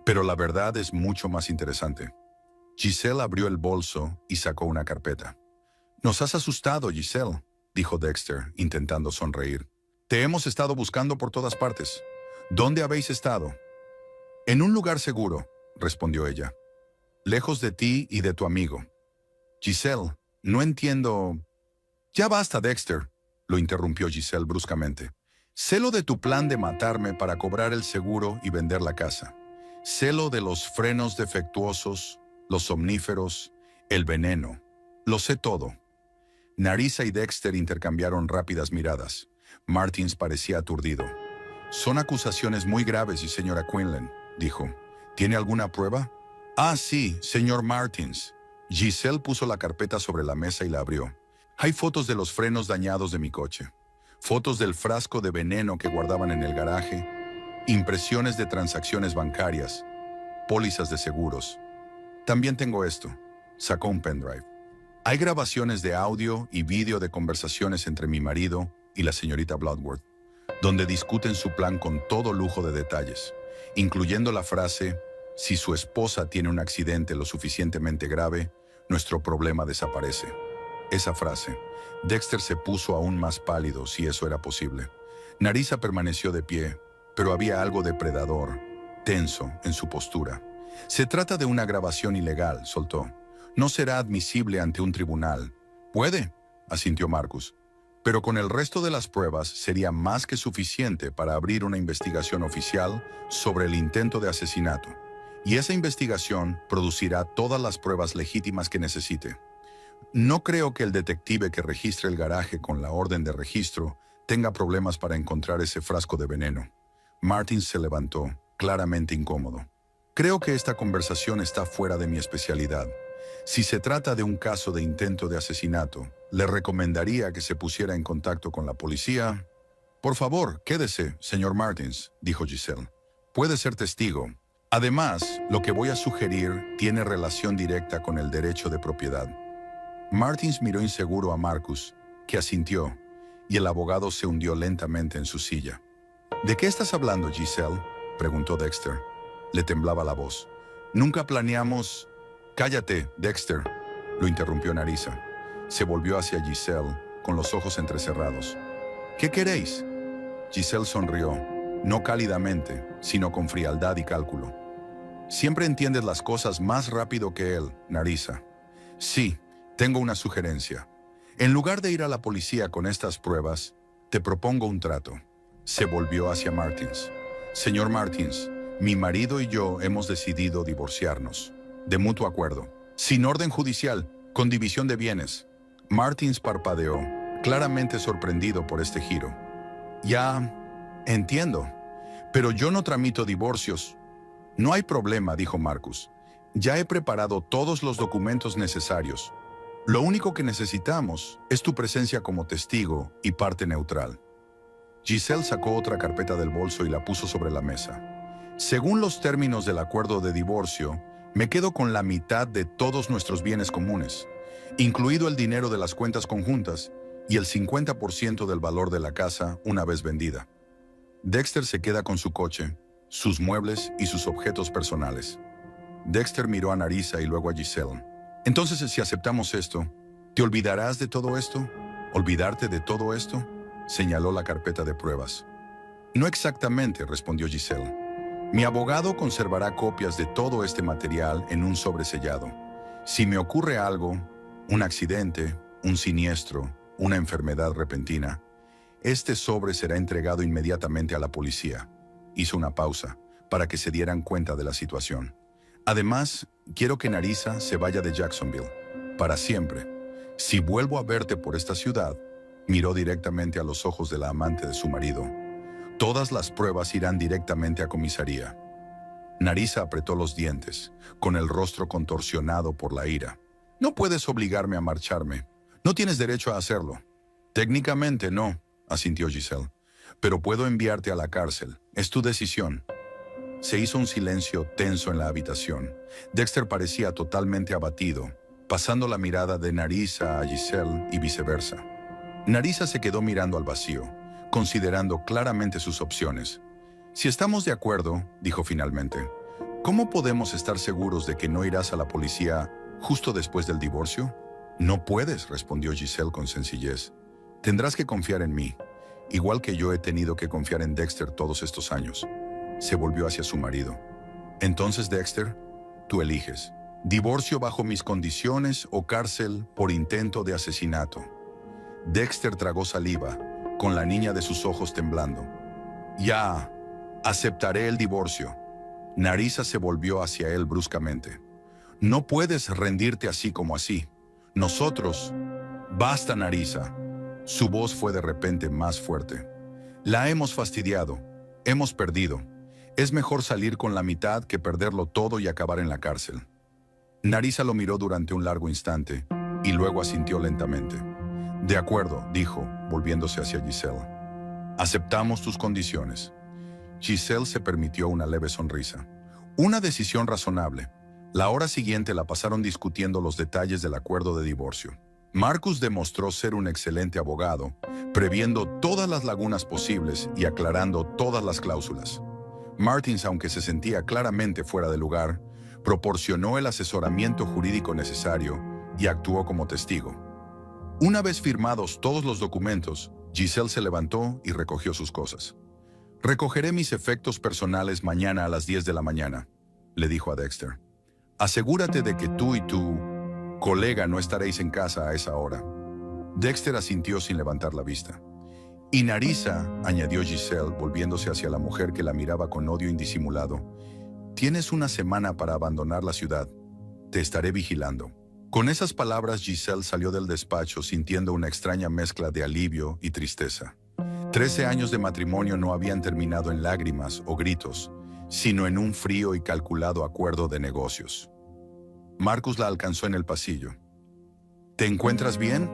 Pero la verdad es mucho más interesante». Giselle abrió el bolso y sacó una carpeta. «Nos has asustado, Giselle», dijo Dexter, intentando sonreír. «Te hemos estado buscando por todas partes. ¿Dónde habéis estado?» «En un lugar seguro», respondió ella. «Lejos de ti y de tu amigo». «Giselle, no entiendo...» «Ya basta, Dexter», lo interrumpió Giselle bruscamente. «Sé lo de tu plan de matarme para cobrar el seguro y vender la casa. Sé lo de los frenos defectuosos, los somníferos, el veneno. Lo sé todo. Narisa y Dexter intercambiaron rápidas miradas. Martins parecía aturdido. Son acusaciones muy graves, y señora Quinlan, dijo. ¿Tiene alguna prueba? Ah, sí, señor Martins. Giselle puso la carpeta sobre la mesa y la abrió. Hay fotos de los frenos dañados de mi coche. Fotos del frasco de veneno que guardaban en el garaje. Impresiones de transacciones bancarias. Pólizas de seguros. También tengo esto. Sacó un pendrive. Hay grabaciones de audio y vídeo de conversaciones entre mi marido y la señorita Bloodworth, donde discuten su plan con todo lujo de detalles, incluyendo la frase, si su esposa tiene un accidente lo suficientemente grave, nuestro problema desaparece. Esa frase. Dexter se puso aún más pálido, si eso era posible. Narisa permaneció de pie, pero había algo depredador, tenso, en su postura. Se trata de una grabación ilegal, soltó. No será admisible ante un tribunal. Puede, asintió Marcus. Pero con el resto de las pruebas sería más que suficiente para abrir una investigación oficial sobre el intento de asesinato. Y esa investigación producirá todas las pruebas legítimas que necesite. No creo que el detective que registre el garaje con la orden de registro tenga problemas para encontrar ese frasco de veneno. Martins se levantó, claramente incómodo. Creo que esta conversación está fuera de mi especialidad. Si se trata de un caso de intento de asesinato, le recomendaría que se pusiera en contacto con la policía. Por favor, quédese, señor Martins, dijo Giselle. Puede ser testigo. Además, lo que voy a sugerir tiene relación directa con el derecho de propiedad. Martins miró inseguro a Marcus, que asintió, y el abogado se hundió lentamente en su silla. ¿De qué estás hablando, Giselle?, preguntó Dexter. Le temblaba la voz. Nunca planeamos... Cállate, Dexter, lo interrumpió Narisa. Se volvió hacia Giselle, con los ojos entrecerrados. ¿Qué queréis? Giselle sonrió, no cálidamente, sino con frialdad y cálculo. Siempre entiendes las cosas más rápido que él, Narisa. Sí, tengo una sugerencia. En lugar de ir a la policía con estas pruebas, te propongo un trato. Se volvió hacia Martins. Señor Martins, mi marido y yo hemos decidido divorciarnos. De mutuo acuerdo, sin orden judicial, con división de bienes. Martins parpadeó, claramente sorprendido por este giro. Ya, entiendo, pero yo no tramito divorcios. No hay problema, dijo Marcus. Ya he preparado todos los documentos necesarios. Lo único que necesitamos es tu presencia como testigo y parte neutral. Giselle sacó otra carpeta del bolso y la puso sobre la mesa. Según los términos del acuerdo de divorcio, me quedo con la mitad de todos nuestros bienes comunes, incluido el dinero de las cuentas conjuntas y el 50% del valor de la casa una vez vendida. Dexter se queda con su coche, sus muebles y sus objetos personales. Dexter miró a Narisa y luego a Giselle. Entonces, si aceptamos esto, ¿te olvidarás de todo esto? ¿Olvidarte de todo esto? Señaló la carpeta de pruebas. No exactamente, respondió Giselle. Mi abogado conservará copias de todo este material en un sobresellado. Si me ocurre algo, un accidente, un siniestro, una enfermedad repentina, este sobre será entregado inmediatamente a la policía. Hizo una pausa para que se dieran cuenta de la situación. Además, quiero que Narisa se vaya de Jacksonville, para siempre. Si vuelvo a verte por esta ciudad, miró directamente a los ojos de la amante de su marido. Todas las pruebas irán directamente a comisaría. Narisa apretó los dientes, con el rostro contorsionado por la ira. No puedes obligarme a marcharme. No tienes derecho a hacerlo. Técnicamente no, asintió Giselle. Pero puedo enviarte a la cárcel. Es tu decisión. Se hizo un silencio tenso en la habitación. Dexter parecía totalmente abatido, pasando la mirada de Narisa a Giselle y viceversa. Narisa se quedó mirando al vacío, considerando claramente sus opciones. Si estamos de acuerdo, dijo finalmente, ¿cómo podemos estar seguros de que no irás a la policía justo después del divorcio? No puedes, respondió Giselle con sencillez. Tendrás que confiar en mí, igual que yo he tenido que confiar en Dexter todos estos años. Se volvió hacia su marido. Entonces, Dexter, tú eliges. Divorcio bajo mis condiciones o cárcel por intento de asesinato. Dexter tragó saliva, con la niña de sus ojos temblando. Ya, aceptaré el divorcio. Narisa se volvió hacia él bruscamente. No puedes rendirte así como así. Nosotros... Basta, Narisa. Su voz fue de repente más fuerte. La hemos fastidiado. Hemos perdido. Es mejor salir con la mitad que perderlo todo y acabar en la cárcel. Narisa lo miró durante un largo instante y luego asintió lentamente. De acuerdo, dijo, volviéndose hacia Giselle. Aceptamos tus condiciones. Giselle se permitió una leve sonrisa. Una decisión razonable. La hora siguiente la pasaron discutiendo los detalles del acuerdo de divorcio. Marcus demostró ser un excelente abogado, previendo todas las lagunas posibles y aclarando todas las cláusulas. Martins, aunque se sentía claramente fuera de lugar, proporcionó el asesoramiento jurídico necesario y actuó como testigo. Una vez firmados todos los documentos, Giselle se levantó y recogió sus cosas. «Recogeré mis efectos personales mañana a las 10 de la mañana», le dijo a Dexter. «Asegúrate de que tú y tu colega no estaréis en casa a esa hora». Dexter asintió sin levantar la vista. «Y Narisa», añadió Giselle, volviéndose hacia la mujer que la miraba con odio indisimulado, «tienes una semana para abandonar la ciudad. Te estaré vigilando». Con esas palabras, Giselle salió del despacho sintiendo una extraña mezcla de alivio y tristeza. 13 años de matrimonio no habían terminado en lágrimas o gritos, sino en un frío y calculado acuerdo de negocios. Marcus la alcanzó en el pasillo. «¿Te encuentras bien?»,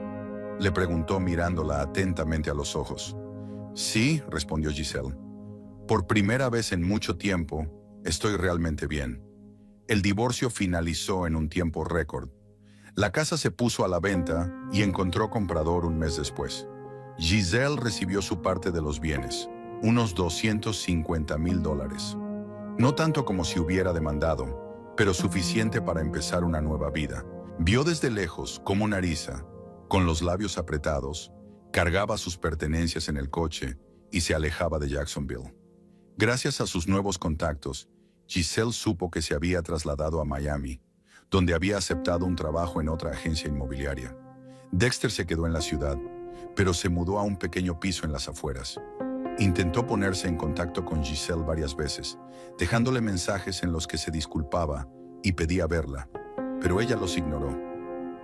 le preguntó mirándola atentamente a los ojos. «Sí», respondió Giselle. «Por primera vez en mucho tiempo, estoy realmente bien». El divorcio finalizó en un tiempo récord. La casa se puso a la venta y encontró comprador un mes después. Giselle recibió su parte de los bienes, unos $250,000. No tanto como si hubiera demandado, pero suficiente para empezar una nueva vida. Vio desde lejos cómo Narisa, con los labios apretados, cargaba sus pertenencias en el coche y se alejaba de Jacksonville. Gracias a sus nuevos contactos, Giselle supo que se había trasladado a Miami, donde había aceptado un trabajo en otra agencia inmobiliaria. Dexter se quedó en la ciudad, pero se mudó a un pequeño piso en las afueras. Intentó ponerse en contacto con Giselle varias veces, dejándole mensajes en los que se disculpaba y pedía verla, pero ella los ignoró.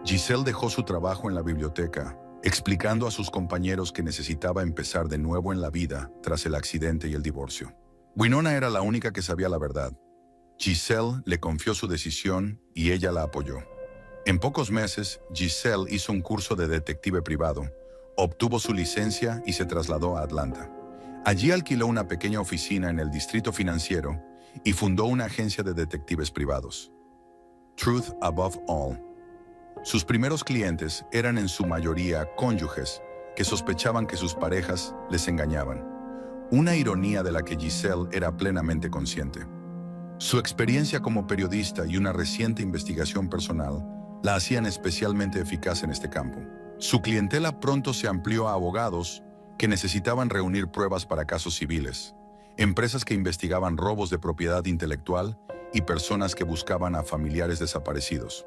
Giselle dejó su trabajo en la biblioteca, explicando a sus compañeros que necesitaba empezar de nuevo en la vida tras el accidente y el divorcio. Winona era la única que sabía la verdad. Giselle le confió su decisión y ella la apoyó. En pocos meses, Giselle hizo un curso de detective privado, obtuvo su licencia y se trasladó a Atlanta. Allí alquiló una pequeña oficina en el distrito financiero y fundó una agencia de detectives privados. Truth Above All. Sus primeros clientes eran en su mayoría cónyuges que sospechaban que sus parejas les engañaban. Una ironía de la que Giselle era plenamente consciente. Su experiencia como periodista y una reciente investigación personal la hacían especialmente eficaz en este campo. Su clientela pronto se amplió a abogados que necesitaban reunir pruebas para casos civiles, empresas que investigaban robos de propiedad intelectual y personas que buscaban a familiares desaparecidos.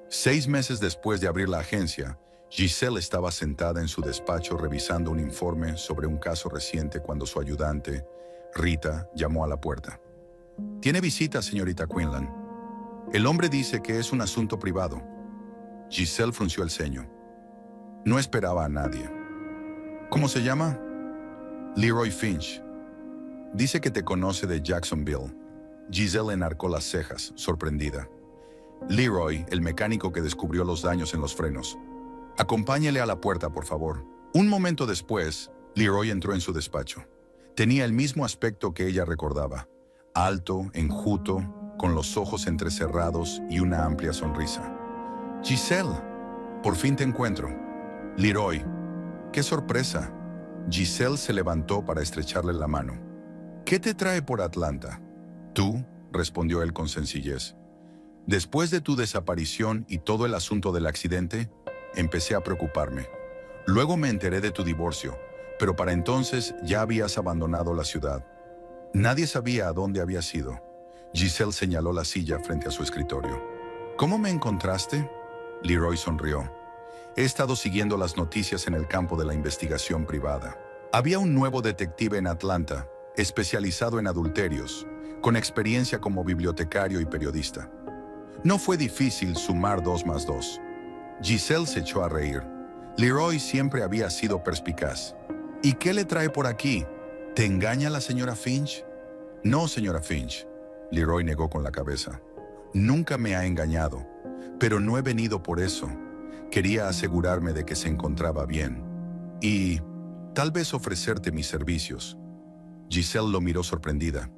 6 meses después de abrir la agencia, Giselle estaba sentada en su despacho revisando un informe sobre un caso reciente cuando su ayudante, Rita, llamó a la puerta. «Tiene visita, señorita Quinlan. El hombre dice que es un asunto privado». Giselle frunció el ceño. No esperaba a nadie. «¿Cómo se llama?» «Leroy Finch. Dice que te conoce de Jacksonville». Giselle enarcó las cejas, sorprendida. «Leroy, el mecánico que descubrió los daños en los frenos. Acompáñele a la puerta, por favor». Un momento después, Leroy entró en su despacho. Tenía el mismo aspecto que ella recordaba. Alto, enjuto, con los ojos entrecerrados y una amplia sonrisa. «Giselle, por fin te encuentro». «Leroy, qué sorpresa». Giselle se levantó para estrecharle la mano. «¿Qué te trae por Atlanta?» «Tú», respondió él con sencillez. «Después de tu desaparición y todo el asunto del accidente, empecé a preocuparme. Luego me enteré de tu divorcio, pero para entonces ya habías abandonado la ciudad. Nadie sabía a dónde había sido». Giselle señaló la silla frente a su escritorio. «¿Cómo me encontraste?» Leroy sonrió. «He estado siguiendo las noticias en el campo de la investigación privada. Había un nuevo detective en Atlanta, especializado en adulterios, con experiencia como bibliotecario y periodista. No fue difícil sumar 2 más 2. Giselle se echó a reír. Leroy siempre había sido perspicaz. ¿Y qué le trae por aquí? ¿Te engaña la señora Finch? No, señora Finch. Leroy negó con la cabeza. Nunca me ha engañado, pero no he venido por eso. Quería asegurarme de que se encontraba bien. Y tal vez ofrecerte mis servicios. Giselle lo miró sorprendida.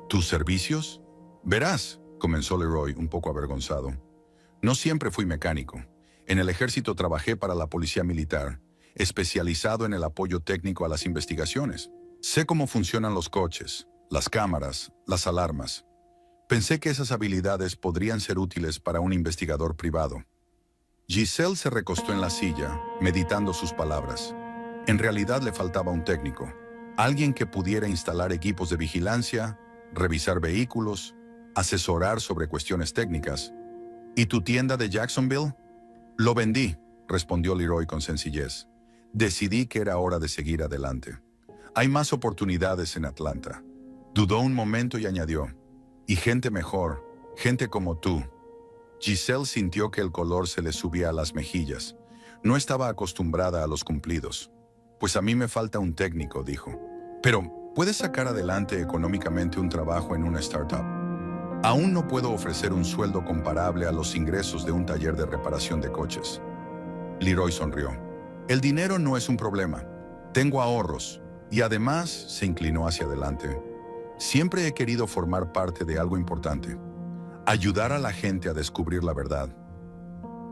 ¿Tus servicios? Verás, comenzó Leroy, un poco avergonzado. No siempre fui mecánico. En el ejército trabajé para la policía militar, especializado en el apoyo técnico a las investigaciones. Sé cómo funcionan los coches, las cámaras, las alarmas. Pensé que esas habilidades podrían ser útiles para un investigador privado. Giselle se recostó en la silla, meditando sus palabras. En realidad le faltaba un técnico, alguien que pudiera instalar equipos de vigilancia, revisar vehículos, asesorar sobre cuestiones técnicas. ¿Y tu tienda de Jacksonville? Lo vendí, respondió Leroy con sencillez. Decidí que era hora de seguir adelante. Hay más oportunidades en Atlanta. Dudó un momento y añadió, y gente mejor, gente como tú. Giselle sintió que el color se le subía a las mejillas. No estaba acostumbrada a los cumplidos. Pues a mí me falta un técnico, dijo. Pero, ¿puedes sacar adelante económicamente un trabajo en una startup? Aún no puedo ofrecer un sueldo comparable a los ingresos de un taller de reparación de coches. Leroy sonrió. El dinero no es un problema. Tengo ahorros. Y además, se inclinó hacia adelante. Siempre he querido formar parte de algo importante. Ayudar a la gente a descubrir la verdad.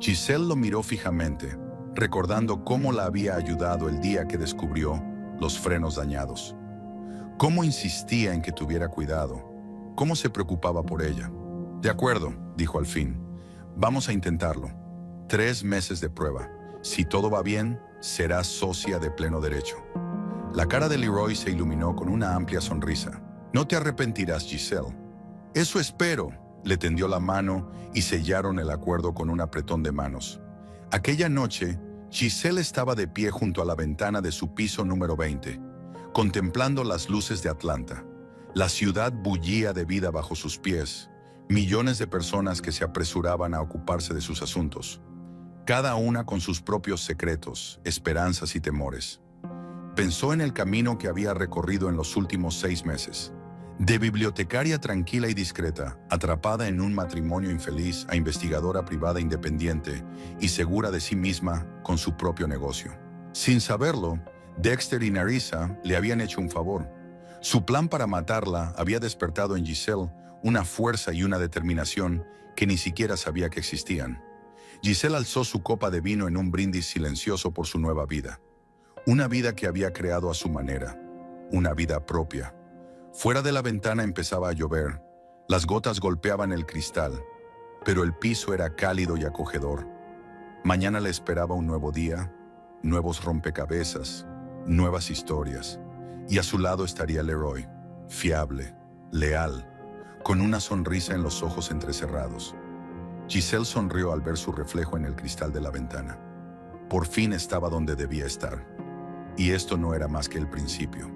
Giselle lo miró fijamente, recordando cómo la había ayudado el día que descubrió los frenos dañados. Cómo insistía en que tuviera cuidado. Cómo se preocupaba por ella. De acuerdo, dijo al fin. Vamos a intentarlo. 3 meses de prueba. Si todo va bien, serás socia de pleno derecho. La cara de Leroy se iluminó con una amplia sonrisa. No te arrepentirás, Giselle. Eso espero. Le tendió la mano y sellaron el acuerdo con un apretón de manos. Aquella noche, Giselle estaba de pie junto a la ventana de su piso número 20, contemplando las luces de Atlanta. La ciudad bullía de vida bajo sus pies, millones de personas que se apresuraban a ocuparse de sus asuntos, cada una con sus propios secretos, esperanzas y temores. Pensó en el camino que había recorrido en los últimos 6 meses. De bibliotecaria tranquila y discreta, atrapada en un matrimonio infeliz, a investigadora privada independiente y segura de sí misma con su propio negocio. Sin saberlo, Dexter y Nerissa le habían hecho un favor. Su plan para matarla había despertado en Giselle una fuerza y una determinación que ni siquiera sabía que existían. Giselle alzó su copa de vino en un brindis silencioso por su nueva vida. Una vida que había creado a su manera, una vida propia. Fuera de la ventana empezaba a llover. Las gotas golpeaban el cristal, pero el piso era cálido y acogedor. Mañana le esperaba un nuevo día, nuevos rompecabezas, nuevas historias. Y a su lado estaría Leroy, fiable, leal, con una sonrisa en los ojos entrecerrados. Giselle sonrió al ver su reflejo en el cristal de la ventana. Por fin estaba donde debía estar. Y esto no era más que el principio.